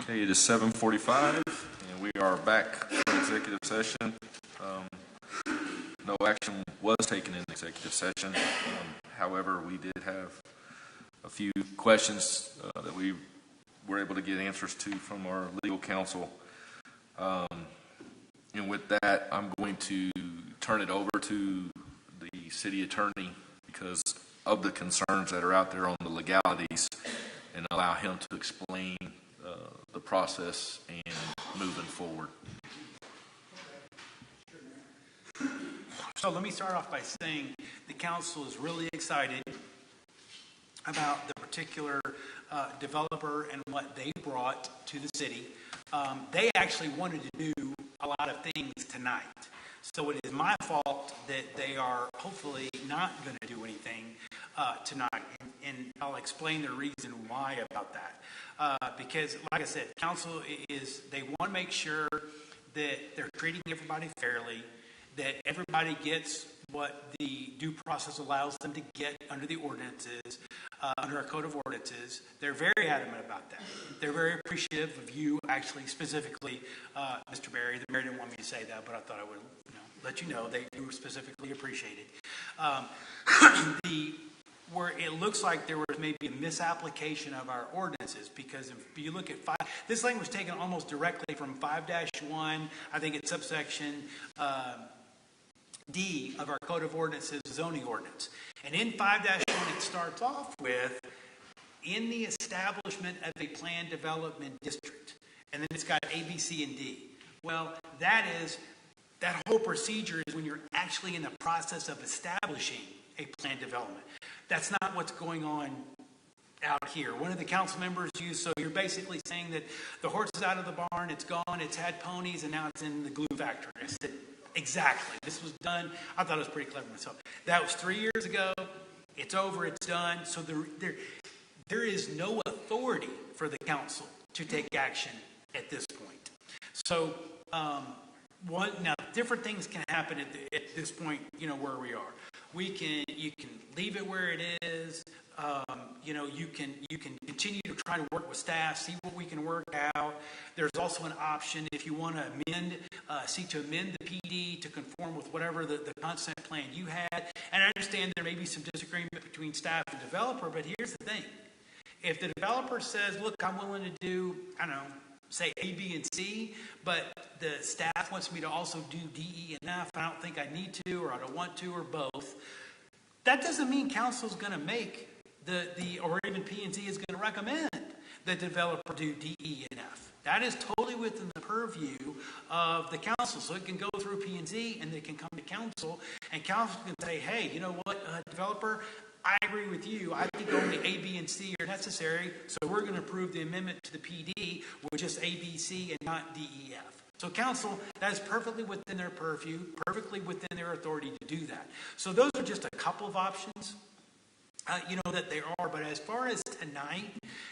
Okay, it is 7:45, and we are back for executive session. No action was taken in executive session. However, we did have a few questions that we were able to get answers to from our legal counsel. And with that, I'm going to turn it over to the city attorney because of the concerns that are out there on the legalities, and allow him to explain the process and moving forward. So let me start off by saying the council is really excited about the particular developer and what they brought to the city. They actually wanted to do a lot of things tonight. So it is my fault that they are hopefully not going to do anything tonight. And I'll explain the reason why about that. Because, like I said, council they want to make sure that they're treating everybody fairly, that everybody gets what the due process allows them to get under the ordinances, under our code of ordinances. They're very adamant about that. They're very appreciative of you, actually, specifically, Mr. Barry. The mayor didn't want me to say that, but I thought I would let you know they do specifically appreciate it. Where it looks like there was maybe a misapplication of our ordinances, because if you look at this language was taken almost directly from 5-1, I think it's subsection D of our Code of Ordinances zoning ordinance. And in 5-1, it starts off with, in the establishment of a planned development district. And then it's got A, B, C, and D. Well, that whole procedure is when you're actually in the process of establishing a planned development. That's not what's going on out here. One of the council members used, so you're basically saying that the horse is out of the barn, it's gone, it's had ponies, and now it's in the glue factory. I said, exactly. This was done. I thought it was pretty clever myself. That was 3 years ago. It's over. It's done. So there is no authority for the council to take action at this point. So now different things can happen at this point. Where we are. You can leave it where it is. You can continue to try to work with staff, see what we can work out. There's also an option if you want to seek to amend the PD to conform with whatever the concept plan you had. And I understand there may be some disagreement between staff and developer, but here's the thing. If the developer says, look, I'm willing to do, say A, B, and C, but the staff wants me to also do D, E, and F, I don't think I need to, or I don't want to, or both, that doesn't mean council's going to make or even P and Z is going to recommend the developer do D, E, and F. That is totally within the purview of the council. So it can go through P and Z, and they can come to council, and council can say, hey, you know what, developer, I agree with you. I think only A, B, and C are necessary, so we're going to approve the amendment to the PD with just A, B, C, and not D, E, F. So council, that is perfectly within their purview, perfectly within their authority to do that. So those are just a couple of options. That there are, but as far as tonight,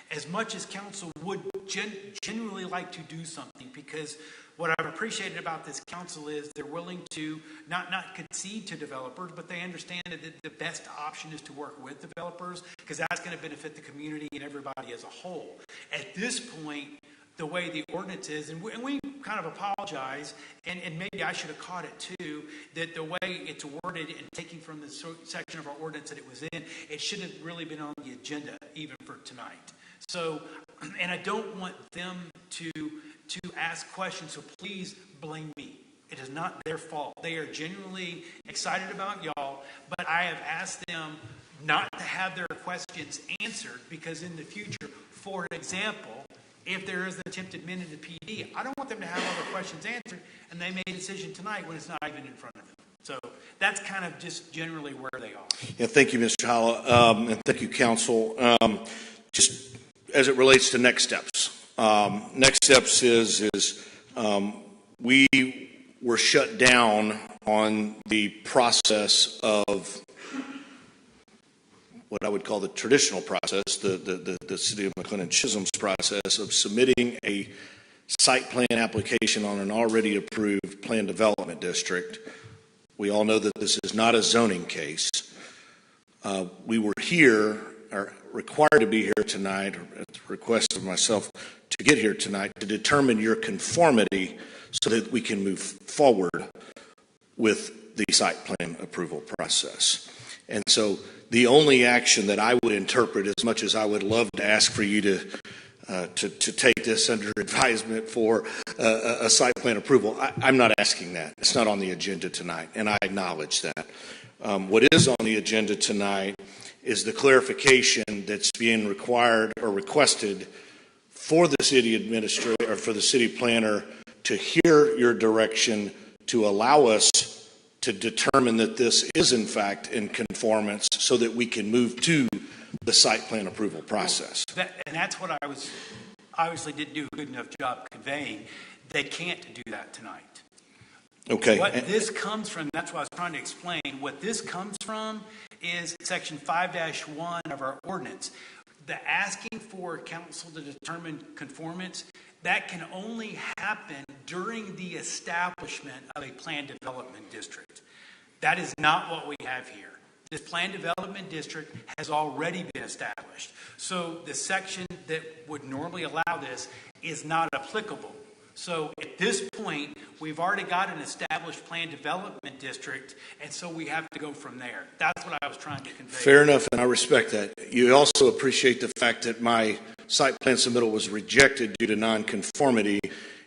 as much as council would genuinely like to do something, because what I've appreciated about this council is they're willing to not concede to developers, but they understand that the best option is to work with developers, because that's going to benefit the community and everybody as a whole. At this point, the way the ordinance is, and we kind of apologize, and maybe I should have caught it too, that the way it's worded and taking from the section of our ordinance that it was in, it should have really been on the agenda even for tonight. So, and I don't want them to ask questions, so please blame me. It is not their fault. They are genuinely excited about y'all, but I have asked them not to have their questions answered, because in the future, for example, if there is an attempted amendment to the PD, I don't want them to have all their questions answered, and they made a decision tonight when it's not even in front of them. So that's kind of just generally where they are. Yeah, thank you, Mr. Holla, and thank you, council. Just as it relates to next steps. Next steps is we were shut down on the process of what I would call the traditional process, the city of McLendon-Chisholm's process of submitting a site plan application on an already approved planned development district. We all know that this is not a zoning case. We were required to be here tonight, at the request of myself, to get here tonight to determine your conformity so that we can move forward with the site plan approval process. And so the only action that I would interpret, as much as I would love to ask for you to take this under advisement for a site plan approval, I'm not asking that. It's not on the agenda tonight, and I acknowledge that. What is on the agenda tonight is the clarification that's being required or requested for the city administrator or for the city planner to hear your direction to allow us to determine that this is in fact in conformance so that we can move to the site plan approval process. And that's what I was, obviously didn't do a good enough job conveying. They can't do that tonight. Okay. What this comes from, that's what I was trying to explain, what this comes from is section 5-1 of our ordinance. The asking for council to determine conformance, that can only happen during the establishment of a planned development district. That is not what we have here. This planned development district has already been established. So the section that would normally allow this is not applicable. So at this point, we've already got an established planned development district, and so we have to go from there. That's what I was trying to convey. Fair enough, and I respect that. You also appreciate the fact that my site plan submittal was rejected due to nonconformity,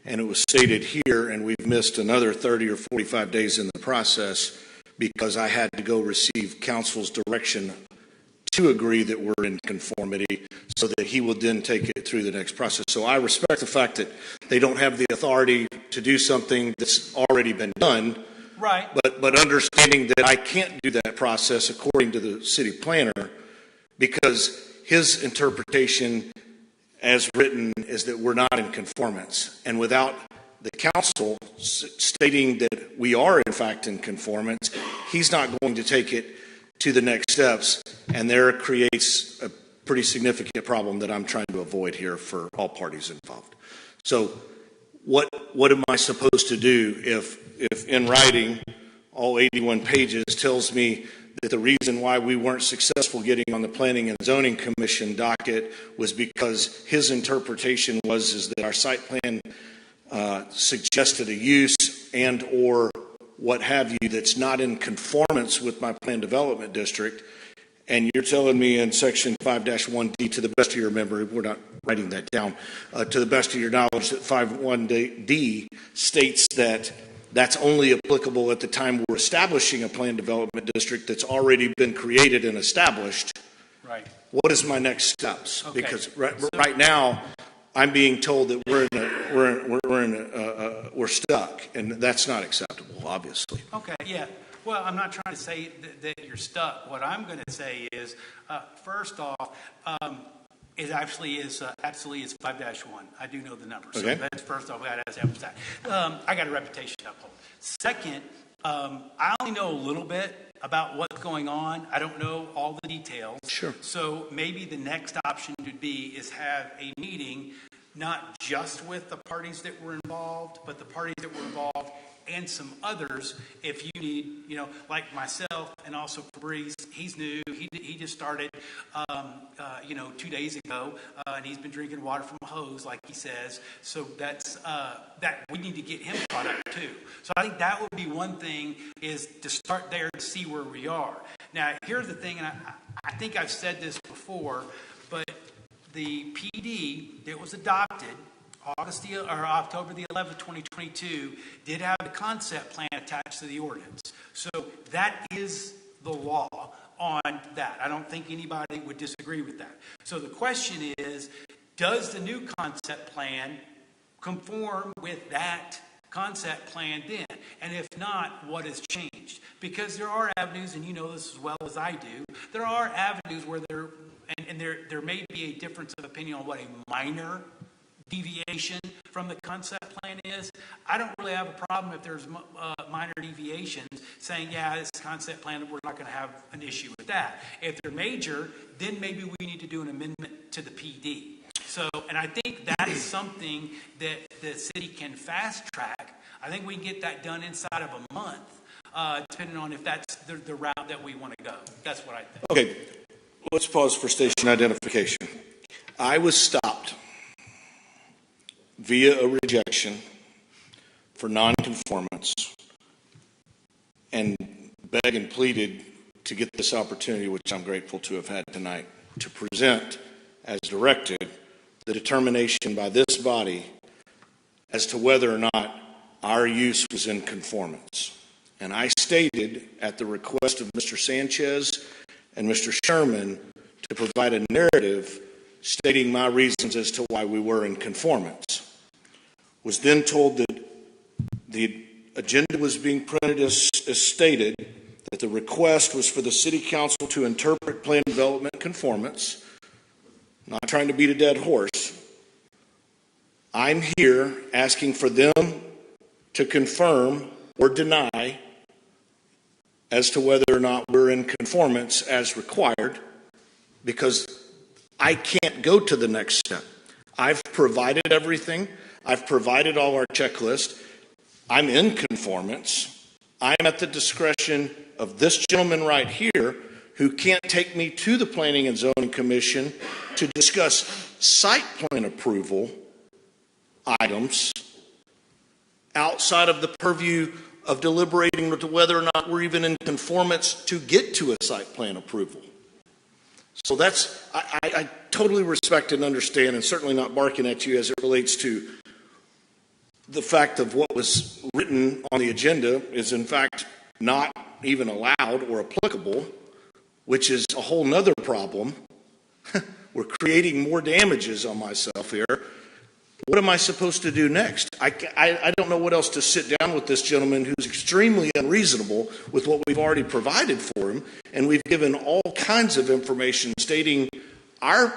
and it was stated here, and we've missed another 30 or 45 days in the process because I had to go receive council's direction to agree that we're in conformity so that he will then take it through the next process. So I respect the fact that they don't have the authority to do something that's already been done. Right. But understanding that I can't do that process according to the city planner because his interpretation as written is that we're not in conformance. And without the council stating that we are in fact in conformance, he's not going to take it to the next steps, and there creates a pretty significant problem that I'm trying to avoid here for all parties involved. So what am I supposed to do if in writing all 81 pages tells me that the reason why we weren't successful getting on the Planning and Zoning Commission docket was because his interpretation is that our site plan suggested a use and or what have you that's not in conformance with my planned development district, and you're telling me in section 5-1D, to the best of your memory, we're not writing that down, to the best of your knowledge, that 5-1D states that that's only applicable at the time we're establishing a planned development district that's already been created and established. Right. What is my next steps? Okay. Because right now, I'm being told that we're stuck, and that's not acceptable, obviously. Okay, yeah. Well, I'm not trying to say that you're stuck. What I'm going to say is, first off, it actually is absolutely is 5-1. I do know the numbers. Okay. So that's first off. I got a reputation to uphold. Second, I only know a little bit about what's going on. I don't know all the details. Sure. So maybe the next option would be is have a meeting, not just with the parties that were involved, but the parties that were involved and some others. If you need, like myself and also Fabrice, he's new. He just started, 2 days ago, and he's been drinking water from a hose, like he says. So that's that we need to get him caught up too. So I think that would be one thing, is to start there to see where we are. Now, here's the thing, and I think I've said this before, but the PD that was adopted October the 11th, 2022, did have a concept plan attached to the ordinance. So that is the law on that. I don't think anybody would disagree with that. So the question is, does the new concept plan conform with that concept plan then? And if not, what has changed? Because there are avenues, and you know this as well as I do, there are avenues where there may be a difference of opinion on what a minor deviation from the concept plan is. I don't really have a problem if there's minor deviations, saying, yeah, this concept plan, we're not going to have an issue with that. If they're major, then maybe we need to do an amendment to the PD. So, and I think that is something that the city can fast track. I think we can get that done inside of a month, depending on if that's the route that we want to go. That's what I think. Okay, let's pause for station identification. I was stopped via a rejection for nonconformance and begged and pleaded to get this opportunity, which I'm grateful to have had tonight, to present, as directed, the determination by this body as to whether or not our use was in conformance. And I stated, at the request of Mr. Sanchez and Mr. Sherman, to provide a narrative stating my reasons as to why we were in conformance. Was then told that the agenda was being printed as stated, that the request was for the City Council to interpret plan development conformance. Not trying to beat a dead horse. I'm here asking for them to confirm or deny as to whether or not we're in conformance as required, because I can't go to the next step. I've provided everything. I've provided all our checklist. I'm in conformance. I'm at the discretion of this gentleman right here, who can't take me to the Planning and Zoning Commission to discuss site plan approval items outside of the purview of deliberating to whether or not we're even in conformance to get to a site plan approval. So that's, I totally respect and understand, and certainly not barking at you as it relates to the fact of what was written on the agenda is in fact not even allowed or applicable, which is a whole nother problem. We're creating more damages on myself here. What am I supposed to do next? I don't know what else to sit down with this gentleman who's extremely unreasonable with what we've already provided for him, and we've given all kinds of information stating our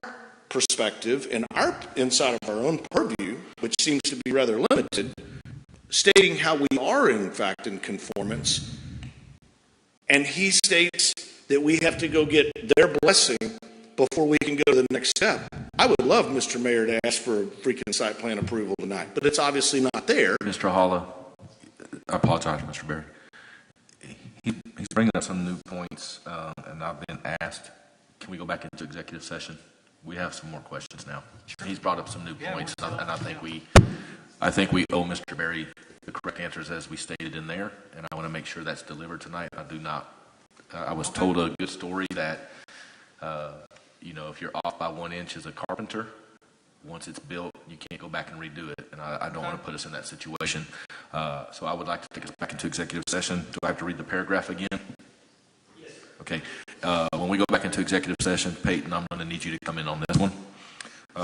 perspective and our inside of our own purview, which seems to be rather limited, stating how we are in fact in conformance, and he states that we have to go get their blessing before we can go to the next step. I would love, Mr. Mayor, to ask for a freaking site plan approval tonight, but it's obviously not there. Mr. Holla, I apologize, Mr. Berry. He's bringing up some new points, and I've been asked, can we go back into executive session? We have some more questions now. Sure. He's brought up some new points, and I think we owe Mr. Berry the correct answers as we stated in there, and I want to make sure that's delivered tonight. I was told a good story that, if you're off by 1 inch as a carpenter, once it's built, you can't go back and redo it. And I don't want to put us in that situation. So I would like to take us back into executive session. Do I have to read the paragraph again? Yes. Okay. When we go back into executive session, Peyton, I'm going to need you to come in on this one.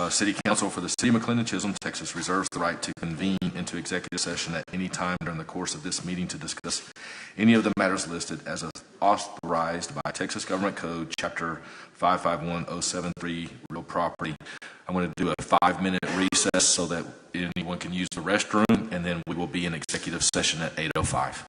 City Council for the City of McLendon-Chisholm, Texas, reserves the right to convene into executive session at any time during the course of this meeting to discuss any of the matters listed as authorized by Texas Government Code, Chapter 551073, real property. I'm going to do a 5-minute recess so that anyone can use the restroom, and then we will be in executive session at 8:05.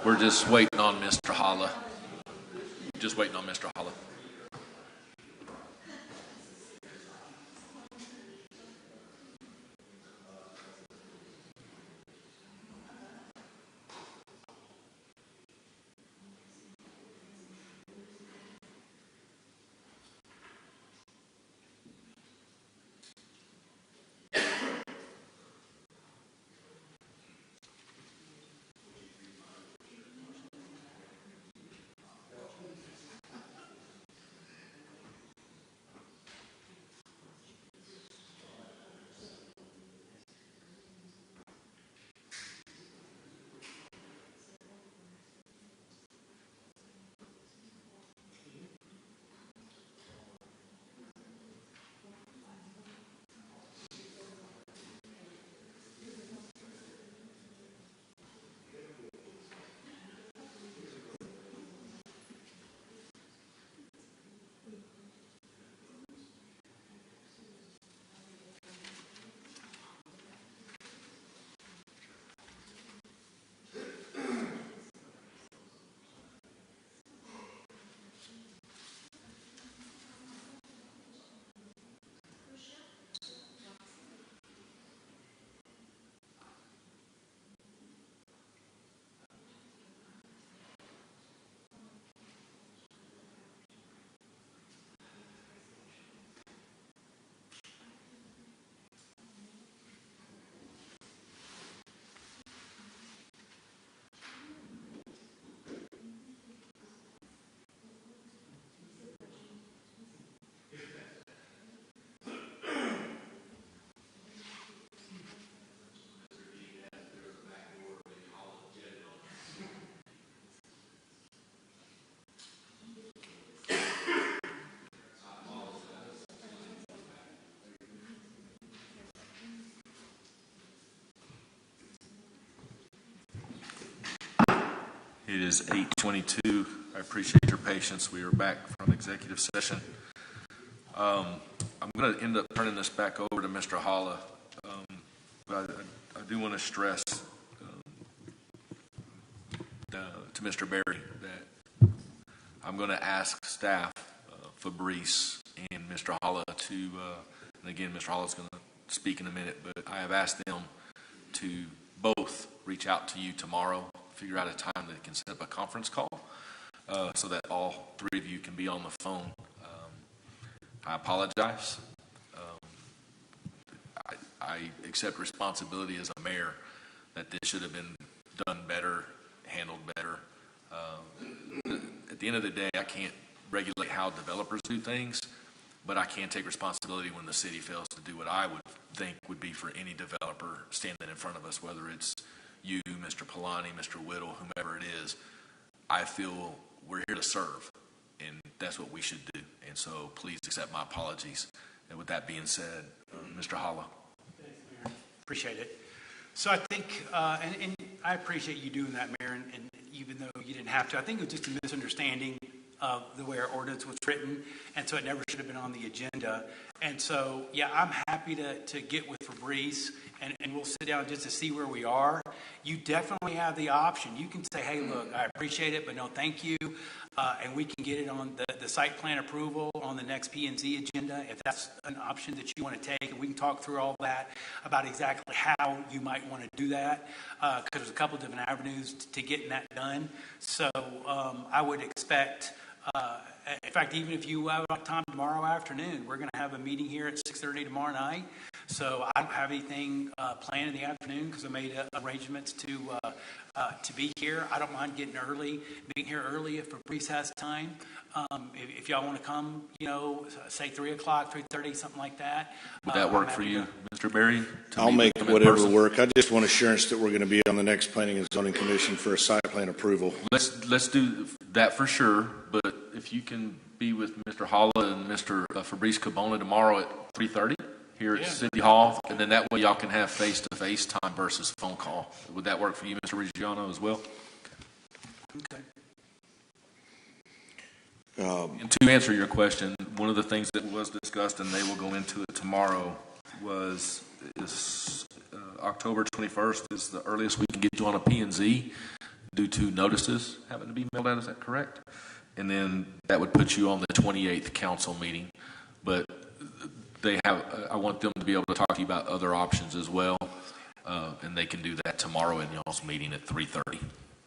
We're just waiting on Mr. Holla. Just waiting on Mr. Holla. It is 8:22. I appreciate your patience. We are back from executive session. I'm going to end up turning this back over to Mr. Holla, but I do want to stress to Mr. Berry that I'm going to ask staff, Fabrice and Mr. Holla to, and again, Mr. Holla is going to speak in a minute, but I have asked them to both reach out to you tomorrow, figure out a time that can set up a conference call so that all three of you can be on the phone. I apologize. I accept responsibility as a mayor that this should have been done better, handled better. At the end of the day, I can't regulate how developers do things, but I can take responsibility when the city fails to do what I would think would be for any developer standing in front of us, whether it's you, Mr. Polani, Mr. Whittle, whomever it is. I feel we're here to serve, and that's what we should do. And so please accept my apologies. And with that being said, Mr. Holla. Thanks, Mayor. Appreciate it. So I think, and I appreciate you doing that, Mayor, and even though you didn't have to, I think it was just a misunderstanding of the way our ordinance was written, and so it never should have been on the agenda. And so, yeah, I'm happy to get with Fabrice, and we'll sit down just to see where we are. You definitely have the option. You can say, hey, look, I appreciate it, but no thank you, and we can get it on the site plan approval on the next P&Z agenda, if that's an option that you want to take, and we can talk through all that about exactly how you might want to do that, because there's a couple different avenues to getting that done. So I would expect... in fact, even if you have time tomorrow afternoon, we're going to have a meeting here at 6:30 tomorrow night. So I don't have anything planned in the afternoon because I made arrangements to be here. I don't mind being here early if Fabrice has time. If y'all want to come, say 3 o'clock, 3:30, something like that. Would that work for you, Mr. Berry? I'll make whatever work. I just want assurance that we're going to be on the next Planning and Zoning Commission for a site plan approval. Let's do that for sure. But if you can be with Mr. Holla and Mr. Fabrice Cabona tomorrow at 3:30 here at City Hall, and then that way y'all can have face-to-face time versus phone call. Would that work for you, Mr. Reggiano, as well? Okay. And to answer your question, one of the things that was discussed, and they will go into it tomorrow, is October 21st is the earliest we can get you on a P&Z. due to notices having to be mailed out. Is that correct? And then that would put you on the 28th council meeting. But I want them to be able to talk to you about other options as well. And they can do that tomorrow in y'all's meeting at 3:30.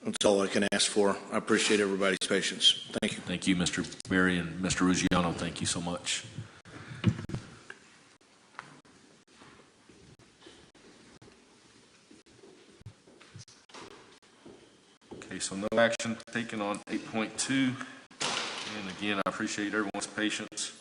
That's all I can ask for. I appreciate everybody's patience. Thank you. Thank you, Mr. Berry and Mr. Ruggiano. Thank you so much. Okay, so no action taken on 8.2. And again, I appreciate everyone's patience.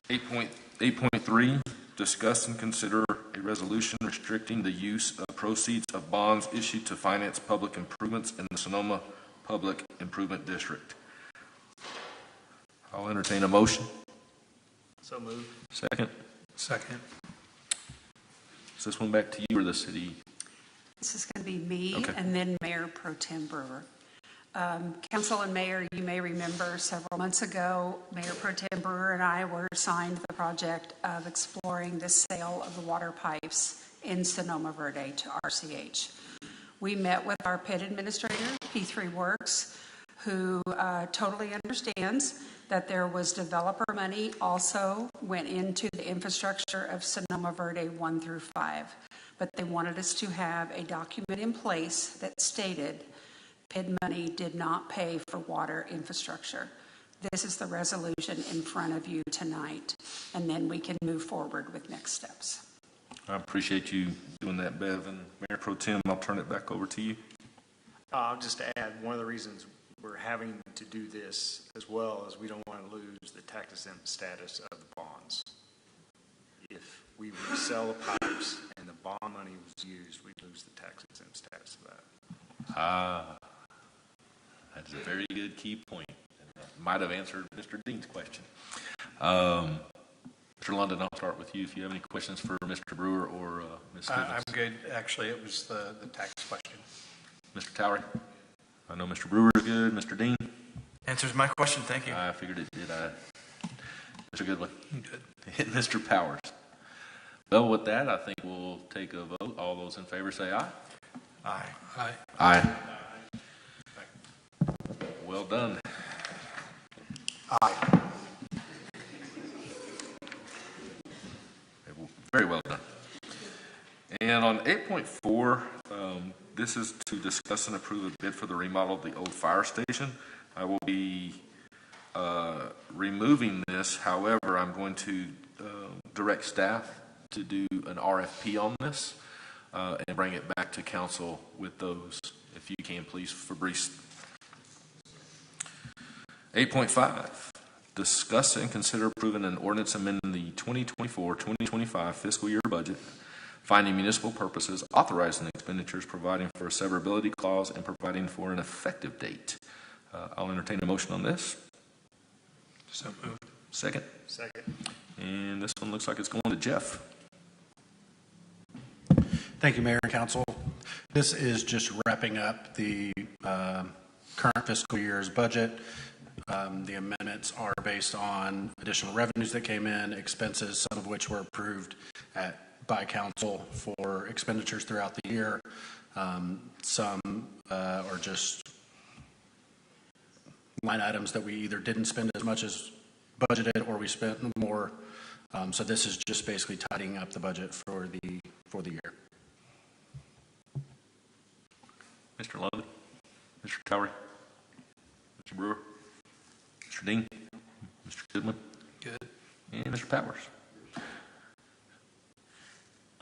8.3, discuss and consider a resolution restricting the use of proceeds of bonds issued to finance public improvements in the Sonoma Public Improvement District. I'll entertain a motion. So moved. Second. Second. Is this one back to you or the city? This is going to be me Okay. and then Mayor Pro Tem Brewer. Council and Mayor, you may remember several months ago, Mayor Pro Tem Brewer and I were assigned the project of exploring the sale of the water pipes in Sonoma Verde to RCH. We met with our PID administrator, P3 Works, who totally understands that there was developer money also went into the infrastructure of Sonoma Verde 1 through 5. But they wanted us to have a document in place that stated PID money did not pay for water infrastructure. This is the resolution in front of you tonight, and then we can move forward with next steps. I appreciate you doing that, Bev. And Mayor Pro Tem, I'll turn it back over to you. I'll just add, one of the reasons we're having to do this as well is we don't want to lose the tax-exempt status of the bonds. If we were to sell the pipes and the bond money was used, we'd lose the tax-exempt status of that. That's a very good key point. Might have answered Mr. Dean's question. Mr. London, I'll start with you if you have any questions for Mr. Brewer or Ms. Stevens. I'm good. Actually, it was the tax question. Mr. Towery? I know Mr. Brewer is good. Mr. Dean? Answers my question. Thank you. I figured it did. Mr. Goodwin? Good. And Mr. Powers? Well, with that, I think we'll take a vote. All those in favor say aye. Aye. Aye. Aye. Well done. Aye. Very well done. And on 8.4, this is to discuss and approve a bid for the remodel of the old fire station. I will be removing this. However, I'm going to direct staff to do an RFP on this and bring it back to council with those. If you can, please, Fabrice. 8.5, discuss and consider approving an ordinance amending the 2024-2025 fiscal year budget, finding municipal purposes, authorizing expenditures, providing for a severability clause, and providing for an effective date. I'll entertain a motion on this. So moved. Second. Second. And this one looks like it's going to Jeff. Thank you, Mayor and Council. This is just wrapping up the current fiscal year's budget. The amendments are based on additional revenues that came in, expenses, some of which were approved by council for expenditures throughout the year. Some are just line items that we either didn't spend as much as budgeted or we spent more. So this is just basically tidying up the budget for the year. Mr. London, Mr. Towery, Mr. Brewer, Mr. Dean, Mr. Goodwin, Good. and Mr. Powers.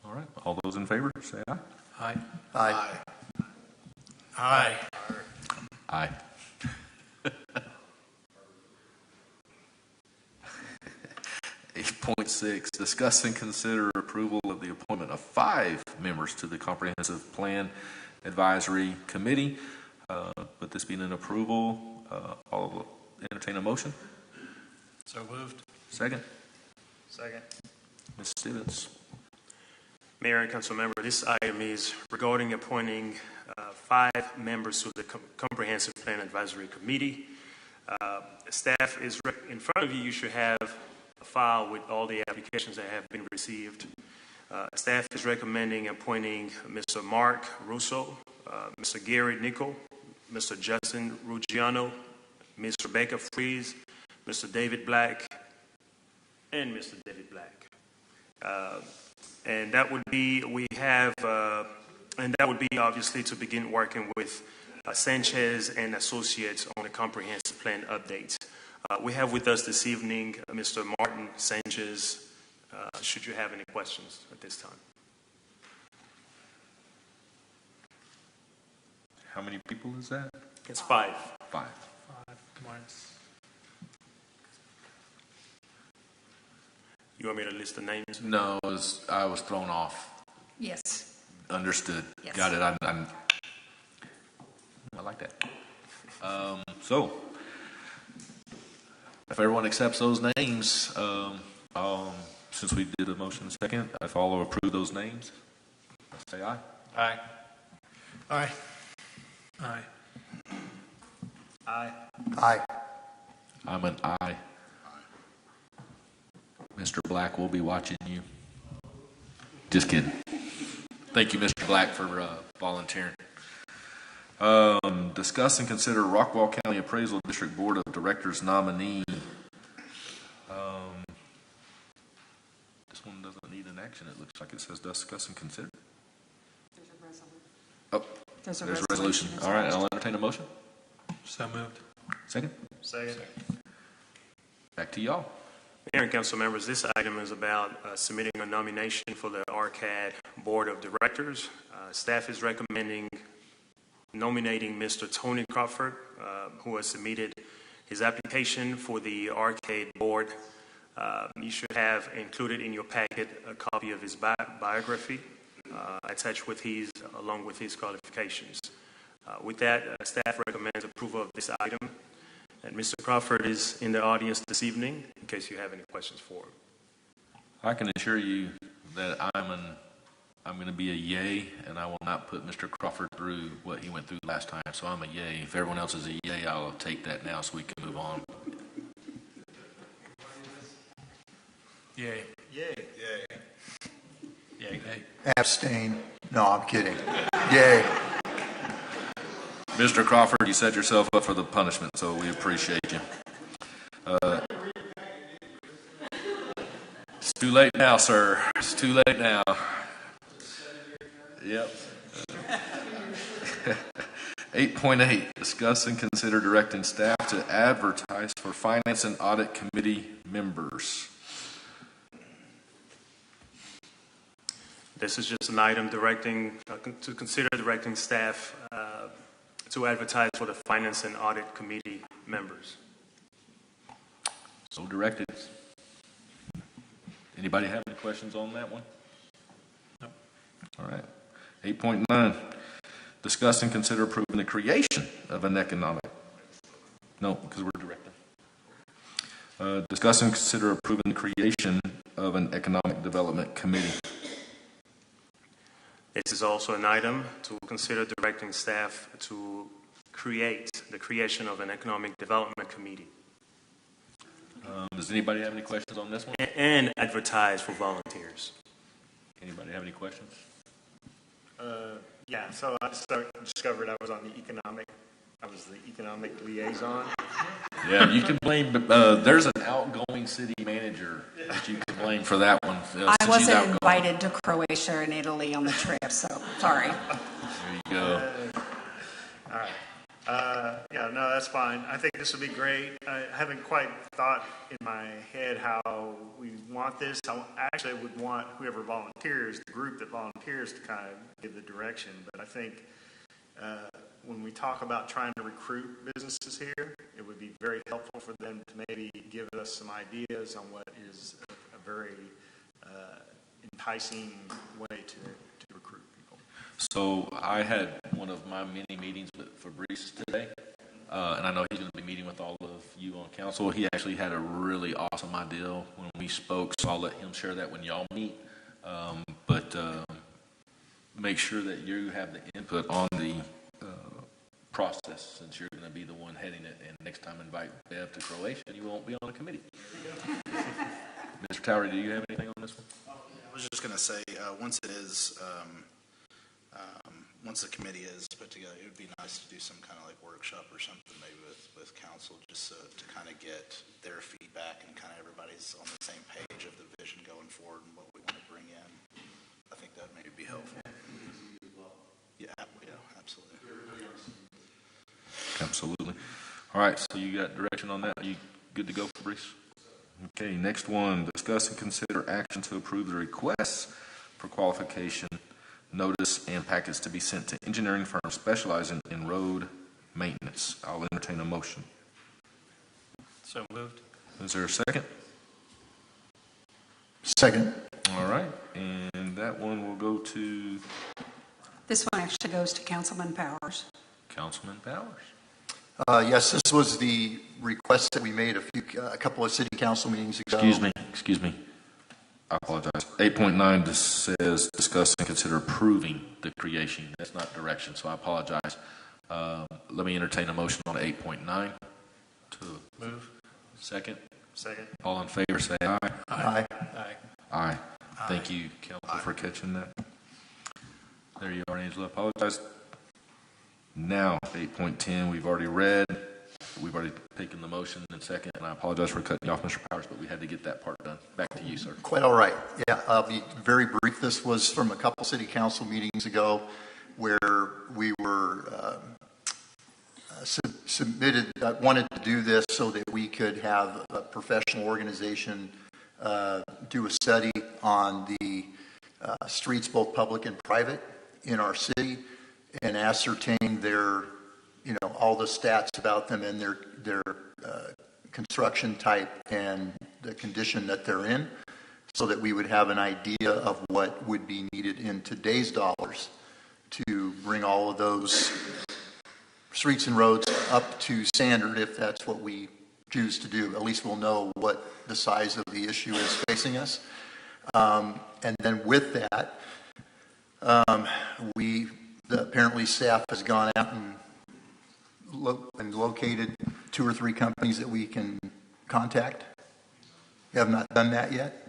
All right, all those in favor, say aye. Aye. Aye. Aye. Aye. .6, discuss and consider approval of the appointment of 5 members to the Comprehensive Plan Advisory Committee. With this being an approval, I'll entertain a motion. So moved. Second. Second. Ms. Stevens. Mayor and council member, this item is regarding appointing 5 members to the Comprehensive Plan Advisory Committee. Staff is in front of you. You should have a file with all the applications that have been received. Staff is recommending appointing Mr. Mark Russo, Mr. Gary Nickel, Mr. Justin Ruggiano, Ms. Rebecca Fries, Mr. David Black, and Mr. David Black. And that would be, and that would be obviously to begin working with Sanchez and Associates on a comprehensive plan update. We have with us this evening Mr. Martin Sanchez. Should you have any questions at this time? How many people is that? It's 5. 5. Come on. You want me to list the names? No, I was thrown off. Yes. Understood. Yes. Got it. I like that. So, if everyone accepts those names, since we did a motion and second, if all will approve those names, say aye. Aye. Aye. Aye. Aye. Aye. I'm an aye. Mr. Black will be watching you. Just kidding. Thank you, Mr. Black, for volunteering. Discuss and consider Rockwall County Appraisal District Board of Directors nominee. This one doesn't need an action. It looks like it says discuss and consider. There's a resolution. Oh, there's a resolution. All right, I'll entertain a motion. So moved. Second. Second. Back to y'all. Mayor and council members, this item is about submitting a nomination for the RCAD Board of Directors. Staff is recommending nominating Mr. Tony Crawford, who has submitted his application for the RCAD Board. You should have included in your packet a copy of his biography attached with along with his qualifications. With that, staff recommends approval of this item. And Mr. Crawford is in the audience this evening, in case you have any questions for him. I can assure you that I'm going to be a yay, and I will not put Mr. Crawford through what he went through last time. So I'm a yay. If everyone else is a yay, I'll take that now so we can move on. Yay. Yay. Yay. Yay. Abstain. No, I'm kidding. Yay. Mr. Crawford, you set yourself up for the punishment, so we appreciate you. It's too late now, sir. It's too late now. Yep. 8.8, discuss and consider directing staff to advertise for Finance and Audit Committee members. This is just an item to consider directing staff to advertise for the Finance and Audit Committee members. So directed. Anybody have any questions on that one? No. All right. 8.9, discuss and consider approving the creation of an economic. No, because we're directing. Discuss and consider approving the creation of an economic development committee. This is also an item to consider directing staff to create the creation of an economic development committee. Does anybody have any questions on this one? And advertise for volunteers. Anybody have any questions? Yeah, so I discovered I was the economic liaison. Yeah, you can blame, there's an outgoing city manager that you can blame for that one. I wasn't invited to Croatia and Italy on the trip, so sorry. There you go. All right. Yeah, no, that's fine. I think this would be great. I haven't quite thought in my head how we want this. I actually would want whoever volunteers, the group that volunteers, to kind of give the direction. But I think when we talk about trying to recruit businesses here, it would be very helpful for them to maybe give us some ideas on what is a very enticing way to recruit people. So I had one of my mini meetings with Fabrice today, and I know he's going to be meeting with all of you on council. He actually had a really awesome idea when we spoke, so I'll let him share that when y'all meet. But make sure that you have the input on the process, since you're going to be the one heading it, and next time invite Bev to Croatia, you won't be on the committee. Mr. Towery, do you have anything on this one? I was was just going to say, once it is, once the committee is put together, it would be nice to do some kind of like workshop or something maybe with council, just to kind of get their feedback and kind of everybody's on the same page of the vision going forward and what we want to bring in. I think that would maybe be helpful. Yeah, absolutely. Absolutely. All right, so you got direction on that? Are you good to go, Fabrice? Okay, next one, discuss and consider action to approve the requests for qualification, notice, and packets to be sent to engineering firms specializing in road maintenance. I'll entertain a motion. So moved. Is there a second? Second. All right, and that one will go to This one actually goes to Councilman Powers. Councilman Powers. Yes, this was the request that we made a couple of city council meetings ago. Excuse me. I apologize. 8.9 says discuss and consider approving the creation. That's not direction, so I apologize. Let me entertain a motion on 8.9 to Move. second. Second. All in favor, say aye. Aye. Aye. Aye. Thank you, Council, for catching that. There you are, Angela. Apologize. Now, 8.10, we've already read. We've already taken the motion in second, and I apologize for cutting you off, Mr. Powers, but we had to get that part done. Back to you, sir. Quite all right. Yeah, I'll be very brief. This was from a couple city council meetings ago where we were wanted to do this so that we could have a professional organization do a study on the streets, both public and private, in our city, and ascertain their, all the stats about them and their construction type and the condition that they're in, so that we would have an idea of what would be needed in today's dollars to bring all of those streets and roads up to standard, if that's what we choose to do. At least we'll know what the size of the issue is facing us. And then with that, apparently staff has gone out and located 2 or 3 companies that we can contact. You have not done that yet?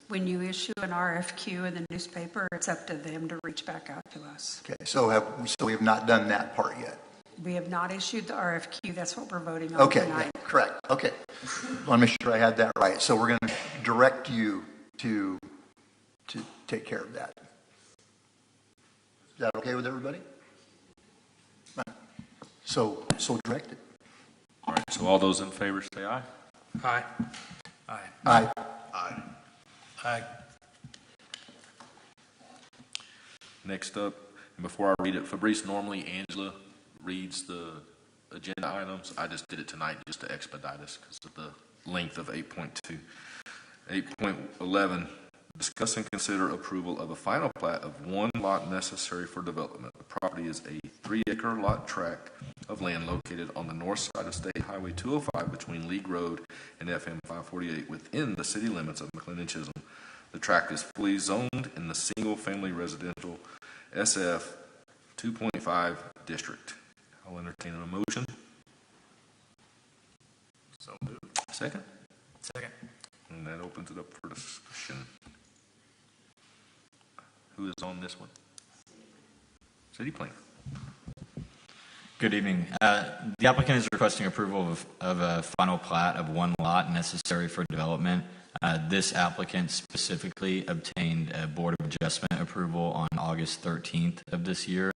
When you issue an RFQ in the newspaper, it's up to them to reach back out to us. Okay, so we have not done that part yet. We have not issued the RFQ. That's what we're voting on Okay, tonight. yeah, correct. Okay. I want to make sure I had that right. So we're going to direct you to take care of that. Is that okay with everybody? So directed. All right, so all those in favor say aye. Aye. Aye. Aye. Aye. Aye. Next up, and before I read it, Fabrice, normally Angela reads the agenda items. I just did it tonight just to expedite us because of the length of 8.2. 8.11, discuss and consider approval of a final plat of one lot necessary for development. The property is a 3-acre lot tract of land located on the north side of State Highway 205 between League Road and FM 548 within the city limits of McLendon-Chisholm. The tract is fully zoned in the single-family residential SF 2.5 district. I'll entertain a motion. So moved. Second? Second. And that opens it up for discussion. Who is on this one? City planner. Good evening. The applicant is requesting approval of a final plat of one lot necessary for development. This applicant specifically obtained a Board of Adjustment approval on August 13th of this year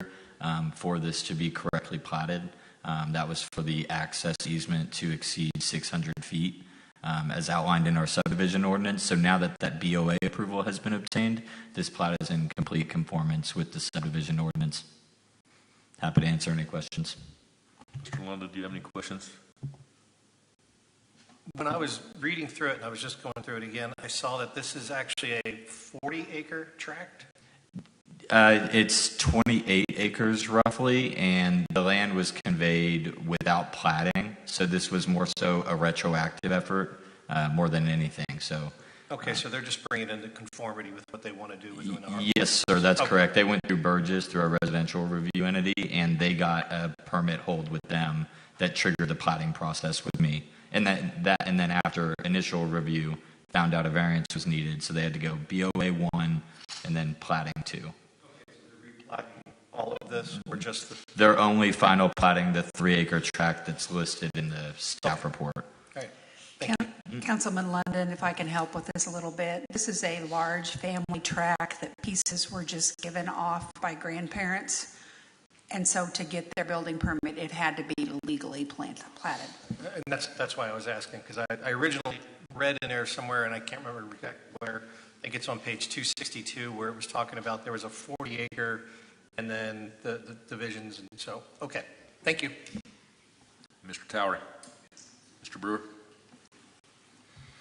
for this to be correctly platted. That was for the access easement to exceed 600 feet as outlined in our subdivision ordinance. So now that that BOA approval has been obtained, this plat is in complete conformance with the subdivision ordinance. Happy to answer any questions. Mr. Lunda, do you have any questions? When I was reading through it, and I was just going through it again, I saw that this is actually a 40-acre tract. It's 28 acres roughly, and the land was conveyed without platting. So this was more so a retroactive effort more than anything. So. Okay, so they're just bringing it into conformity with what they want to do within our... Yes, sir, that's correct. They went through Burgess, through our residential review entity, and they got a permit hold with them that triggered the platting process with me. And then after initial review, found out a variance was needed, so they had to go BOA 1 and then platting 2. All of this, or just the... They're only final platting the 3-acre tract that's listed in the staff report. All right. Thank you. Councilman London, if I can help with this a little bit. This is a large family tract that pieces were just given off by grandparents. And so to get their building permit, it had to be legally platted. And that's why I was asking, because I originally read in there somewhere, and I can't remember exactly where, I think it's on page 262, where it was talking about there was a 40-acre and then the divisions, and so, okay. Thank you. Mr. Towery. Mr. Brewer.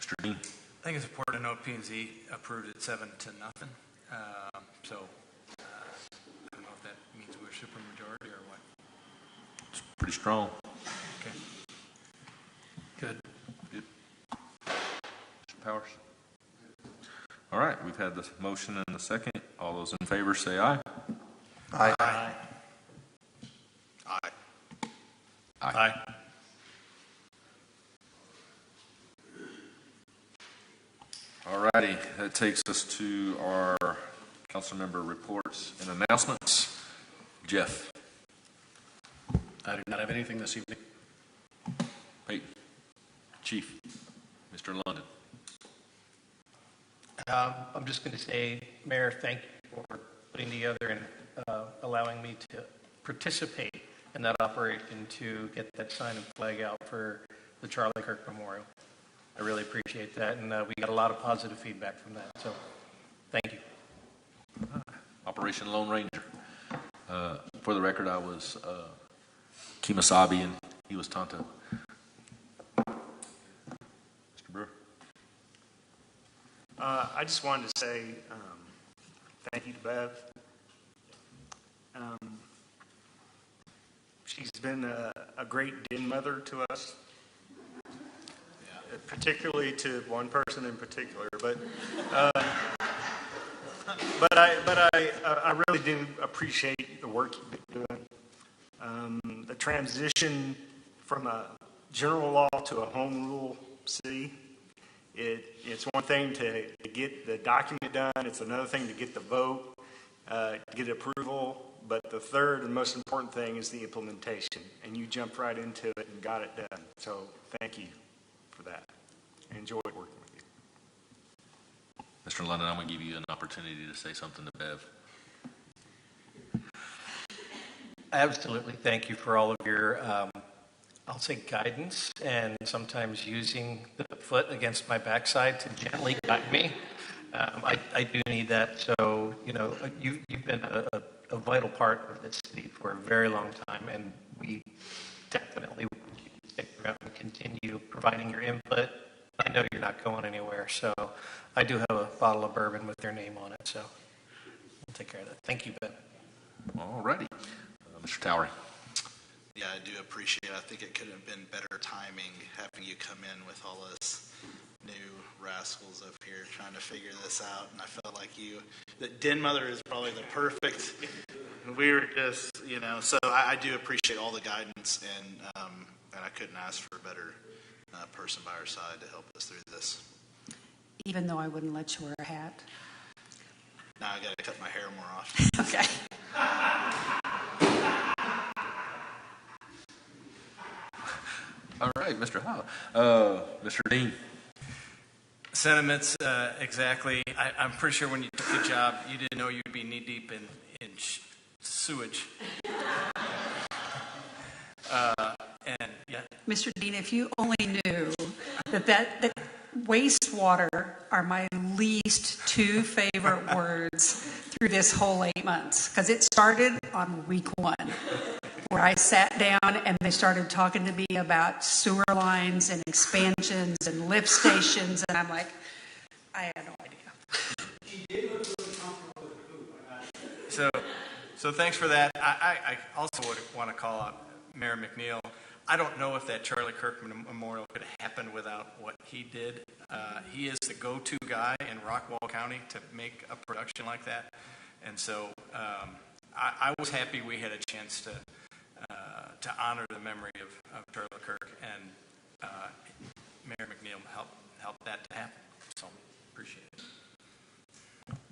Mr. Dean. I think it's important to note P&Z approved it 7-0. So I don't know if that means we're supermajority or what. It's pretty strong. Okay. Good. Good. Mr. Powers. All right, we've had the motion and the second. All those in favor say aye. Aye. Aye. Aye. Aye. All righty, that takes us to our council member reports and announcements. Jeff. I do not have anything this evening. Peyton. Chief. Mr. London. I'm just going to say, Mayor, thank you for putting together and allowing me to participate in that operation to get that sign and flag out for the Charlie Kirk Memorial. I really appreciate that, and we got a lot of positive feedback from that, so thank you. Operation Lone Ranger. For the record, I was Kimasabi and he was Tonto. Mr. Brewer. I just wanted to say thank you to Bev. She's been a great den mother to us, particularly to one person in particular. But I really do appreciate the work you've been doing. The transition from a general law to a home rule city. It's one thing to get the document done. It's another thing to get the vote, get approval. But the third and most important thing is the implementation. And you jumped right into it and got it done. So thank you for that. I enjoyed working with you. Mr. London, I'm going to give you an opportunity to say something to Bev. Absolutely. Thank you for all of your, I'll say, guidance and sometimes using the foot against my backside to gently guide me. I do need that. So, you know, you've been a vital part of this city for a very long time, and we definitely want you to stick around and continue providing your input. I know you're not going anywhere, so I do have a bottle of bourbon with your name on it, so we'll take care of that. Thank you, Ben. All righty. Mr. Towery. Yeah, I do appreciate it. I think it could have been better timing having you come in with all this new rascals up here trying to figure this out. And I felt like that Den Mother is probably the perfect. We were just, so I do appreciate all the guidance, and I couldn't ask for a better person by our side to help us through this. Even though I wouldn't let you wear a hat. Now I got to cut my hair more often. Okay. All right, Mr. Howe. Mr. Dean. Sentiments, exactly. I'm pretty sure when you took the job, you didn't know you'd be knee-deep in sewage. And yeah. Mr. Dean, if you only knew that wastewater are my least two favorite words through this whole 8 months, because it started on week 1, where I sat down and they started talking to me about sewer lines and expansions and lift stations, and I'm like, I had no idea. So thanks for that. I also would want to call out Mayor McNeil. I don't know if that Charlie Kirk Memorial could have happened without what he did. He is the go-to guy in Rockwall County to make a production like that. And so I was happy we had a chance to honor the memory of Charlie Kirk, and Mayor McNeil helped that to happen. So, appreciate it.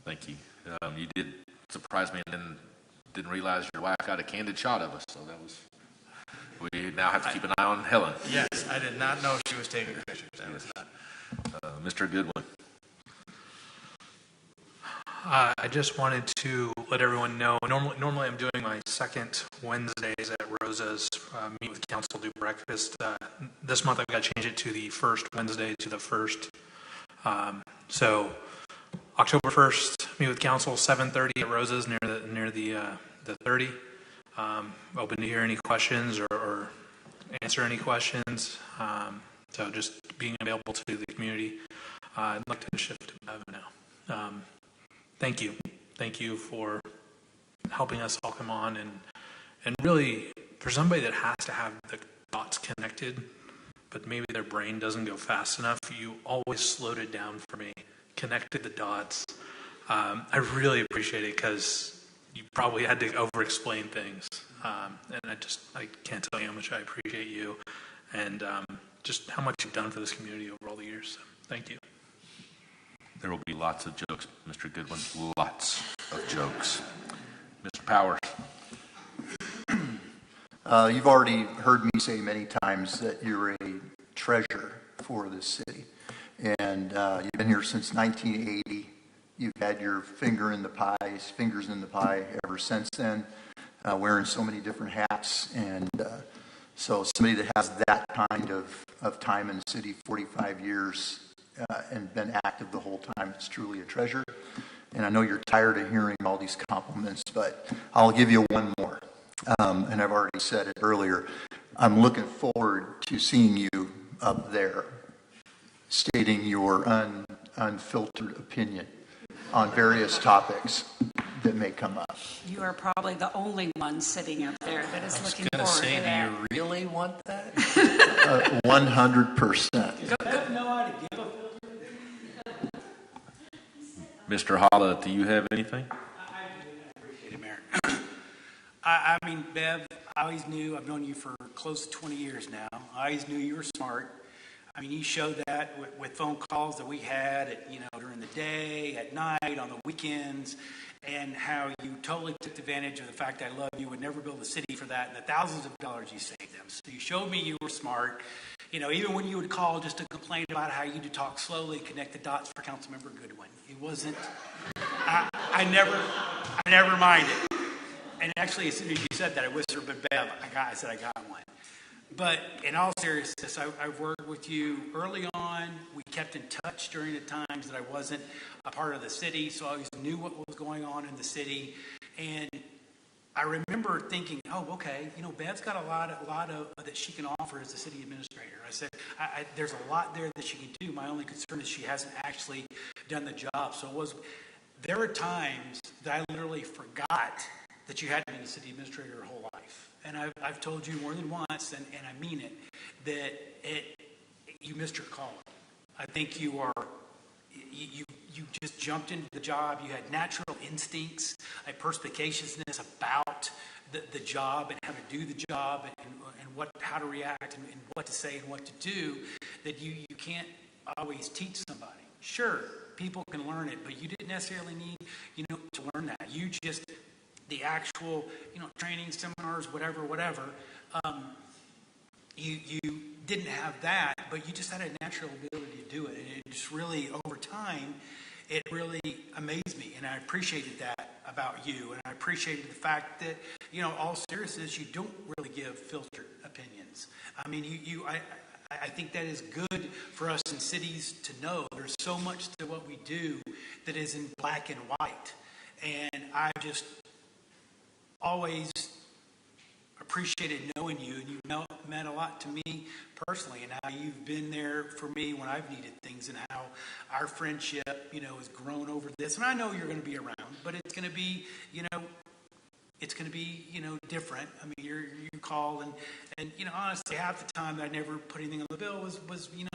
Thank you. You did surprise me, and then didn't realize your wife got a candid shot of us, so that was. We now have to keep an eye on Helen. Yes, I did not know she was taking pictures. That was not. Mr. Goodwin. I just wanted to let everyone know, normally I'm doing my second Wednesdays at Rosa's, meet with council, do breakfast. This month I've got to change it to the first Wednesday to the first. So October 1st, meet with council, 7:30 at Rosa's near the 30. Open to hear any questions or answer any questions. So just being available to the community. I'd like to shift to Bev now. Thank you. Thank you for helping us all come on. And really, for somebody that has to have the dots connected, but maybe their brain doesn't go fast enough, you always slowed it down for me, connected the dots. I really appreciate it because you probably had to over-explain things. And I can't tell you how much I appreciate you and just how much you've done for this community over all the years. So, thank you. There will be lots of jokes, Mr. Goodwin. Lots of jokes. Mr. Powers. You've already heard me say many times that you're a treasure for this city. And you've been here since 1980. You've had your fingers in the pie ever since then, wearing so many different hats. And so somebody that has that kind of time in the city, 45 years, and been active the whole time, it's truly a treasure. And I know you're tired of hearing all these compliments, but I'll give you one more. And I've already said it earlier. I'm looking forward to seeing you up there stating your unfiltered opinion on various topics that may come up. You are probably the only one sitting up there that is looking forward to that. Do you really want that? 100%. Mr. Holla, do you have anything? I appreciate it, Mayor. I mean, Bev, I always knew, I've known you for close to 20 years now. I always knew you were smart. I mean, you showed that with phone calls that we had, during the day, at night, on the weekends, and how you totally took advantage of the fact that I love you, would never build a city for that, and the thousands of dollars you saved them. So you showed me you were smart. Even when you would call just to complain about how you had to talk slowly, connect the dots for Councilmember Goodwin. It wasn't, I never minded. And actually, as soon as you said that, I whispered, but Bev, I said I got one. But in all seriousness, I've worked with you early on. We kept in touch during the times that I wasn't a part of the city, so I always knew what was going on in the city. And I remember thinking, oh, okay, Bev's got a lot of that she can offer as the city administrator. I said, there's a lot there that she can do. My only concern is she hasn't actually done the job. So there are times that I literally forgot that you had been a city administrator your whole life. And I've told you more than once, and I mean it, that you missed your calling. I think you just jumped into the job. You had natural instincts, a perspicaciousness about the job and how to do the job and how to react and what to say and what to do that you can't always teach somebody. Sure, people can learn it, but you didn't necessarily need to learn that. You just the actual training seminars, whatever. You didn't have that, but you just had a natural ability to do it, and it just really over time. It really amazed me, and I appreciated that about you, and I appreciated the fact that, all seriousness, you don't really give filtered opinions. I mean, I think that is good for us in cities to know. There's so much to what we do that is in black and white, and I just always appreciated knowing you, and you meant a lot to me personally, and how you've been there for me when I've needed things, and how our friendship, has grown over this. And I know you're going to be around, but it's going to be, different. I mean, you call, and honestly, half the time that I never put anything on the bill was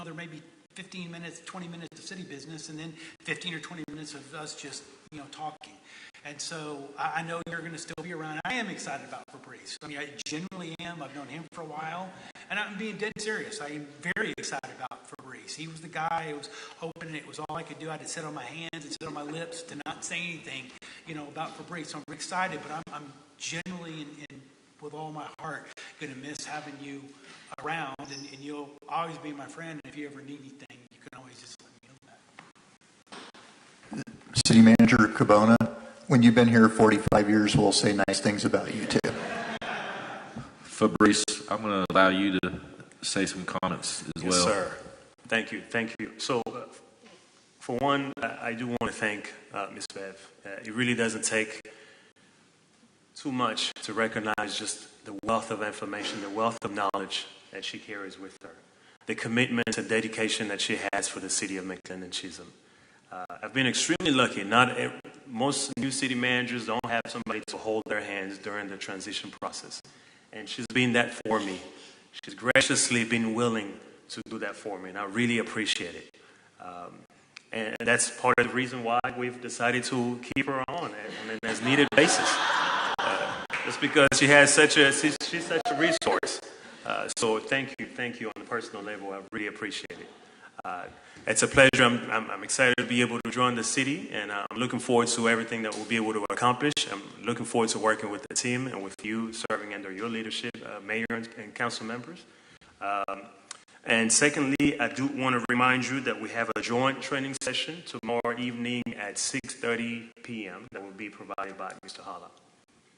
there may be 15 minutes, 20 minutes of city business, and then 15 or 20 minutes of us just, talking. And so I know you're going to still be around. I am excited about Fabrice. I mean, I genuinely am. I've known him for a while. And I'm being dead serious. I am very excited about Fabrice. He was the guy who was hoping, and it was all I could do. I had to sit on my hands and sit on my lips to not say anything, about Fabrice. So I'm excited, but I'm genuinely and with all my heart going to miss having you around. And you'll always be my friend. And if you ever need anything, you can always just let me know that. City Manager Cabona, when you've been here 45 years, we'll say nice things about you too. Fabrice, I'm going to allow you to say some comments as well. Yes, sir. Thank you. So, for one, I do want to thank Ms. Bev. It really doesn't take too much to recognize just the wealth of information, the wealth of knowledge that she carries with her, the commitment and dedication that she has for the city of McLendon-Chisholm. I've been extremely lucky. Most new city managers don't have somebody to hold their hands during the transition process. And she's been that for me. She's graciously been willing to do that for me, and I really appreciate it. And that's part of the reason why we've decided to keep her on an as needed basis. Just because she's such a resource. So thank you on a personal level. I really appreciate it. It's a pleasure. I'm excited to be able to join the city, and I'm looking forward to everything that we'll be able to accomplish. I'm looking forward to working with the team and with you, serving under your leadership, Mayor and council members. And secondly, I do want to remind you that we have a joint training session tomorrow evening at 6:30 p.m. that will be provided by Mr. Holla.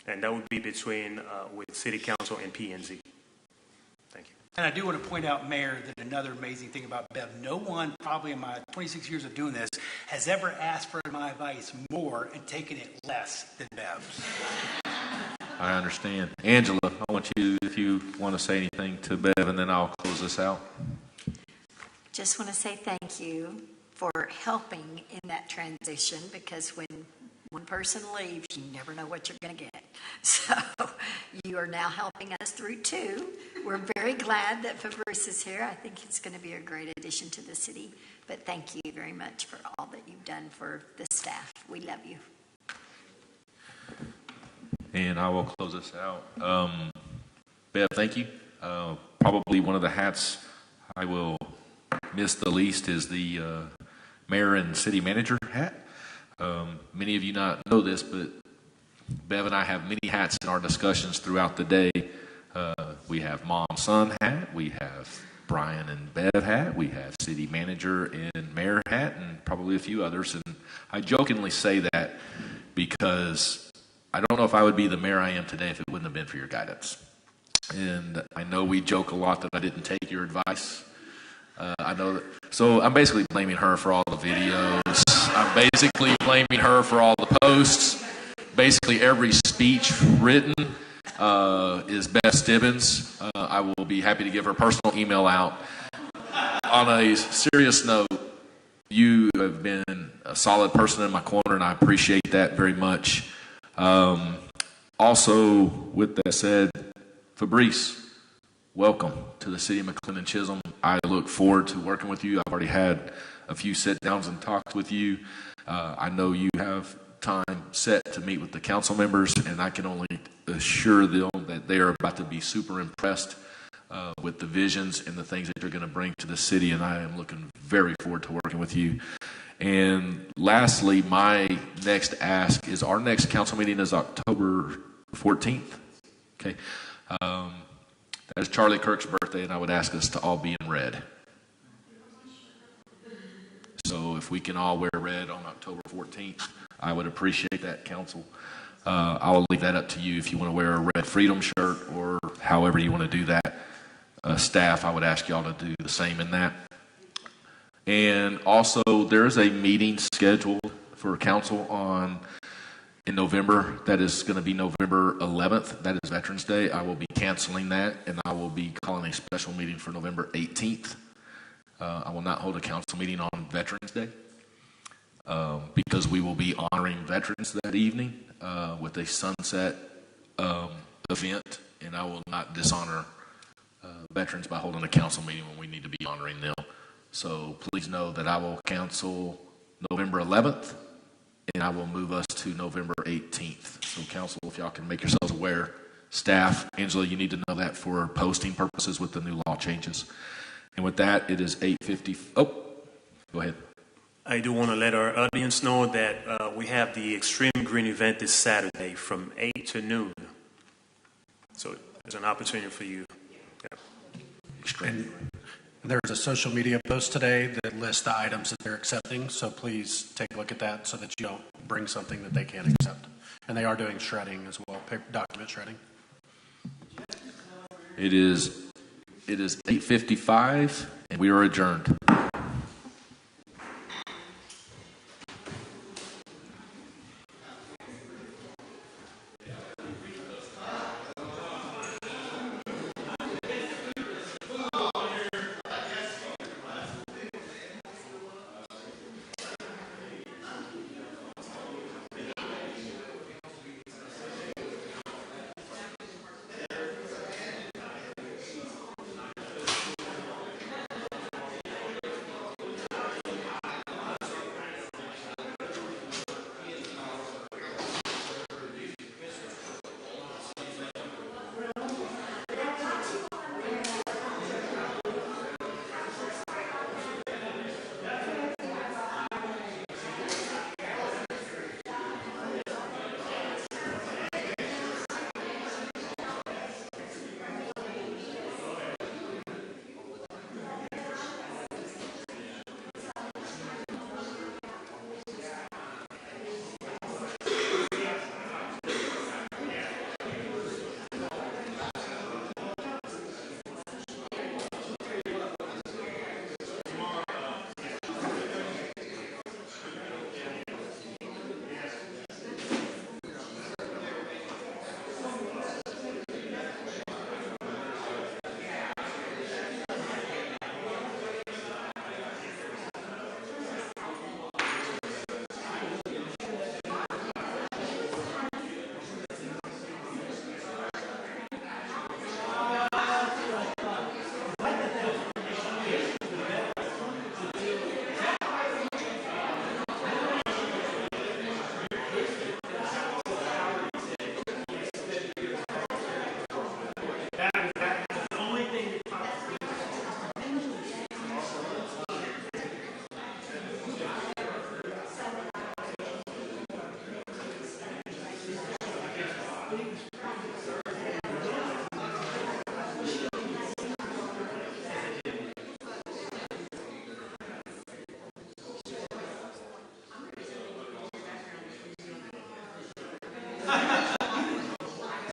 And that would be between with City Council and P&Z. Thank you. And I do want to point out, Mayor, that another amazing thing about Bev, no one probably in my 26 years of doing this has ever asked for my advice more and taken it less than Bev. I understand. Angela, I want you, if you want to say anything to Bev, and then I'll close this out. Just want to say thank you for helping in that transition, because when one person leaves, you never know what you're going to get. So you are now helping us through too. We're very glad that Fabrice is here. I think it's going to be a great addition to the city. But thank you very much for all that you've done for the staff. We love you. And I will close this out. Bev, thank you. Probably one of the hats I will miss the least is the mayor and city manager hat. Many of you not know this, but Bev and I have many hats in our discussions throughout the day. We have mom, son hat. We have Brian and Bev hat. We have city manager and mayor hat, and probably a few others. And I jokingly say that because I don't know if I would be the mayor I am today if it wouldn't have been for your guidance. And I know we joke a lot that I didn't take your advice. I know that, so I'm basically blaming her for all the videos. I'm basically blaming her for all the posts. Basically every speech written is Beth Stibbins. I will be happy to give her personal email out. On a serious note, you have been a solid person in my corner, and I appreciate that very much. Also, with that said, Fabrice, welcome to the city of McLendon-Chisholm. I look forward to working with you. I've already had a few sit-downs and talks with you. I know you have time set to meet with the council members, and I can only assure them that they are about to be super impressed with the visions and the things that you're going to bring to the city, and I am looking very forward to working with you. And lastly, my next ask is our next council meeting is October 14th. Okay. That is Charlie Kirk's birthday, and I would ask us to all be in red. So if we can all wear red on October 14th, I would appreciate that, council. I'll leave that up to you if you want to wear a red Freedom shirt or however you want to do that. Staff, I would ask y'all to do the same in that. And also, there is a meeting scheduled for council in November. That is going to be November 11th. That is Veterans Day. I will be canceling that, and I will be calling a special meeting for November 18th. I will not hold a council meeting on Veterans Day because we will be honoring veterans that evening with a sunset event, and I will not dishonor veterans by holding a council meeting when we need to be honoring them. So please know that I will cancel November 11th and I will move us to November 18th. So council, if y'all can make yourselves aware, staff, Angela, you need to know that for posting purposes with the new law changes. And with that, it is 8:50. Oh, go ahead. I do want to let our audience know that we have the Extreme Green event this Saturday from 8 to noon. So there's an opportunity for you. Yeah. And there's a social media post today that lists the items that they're accepting, so please take a look at that so that you don't bring something that they can't accept. And they are doing shredding as well, document shredding. It is 8:55, and we are adjourned.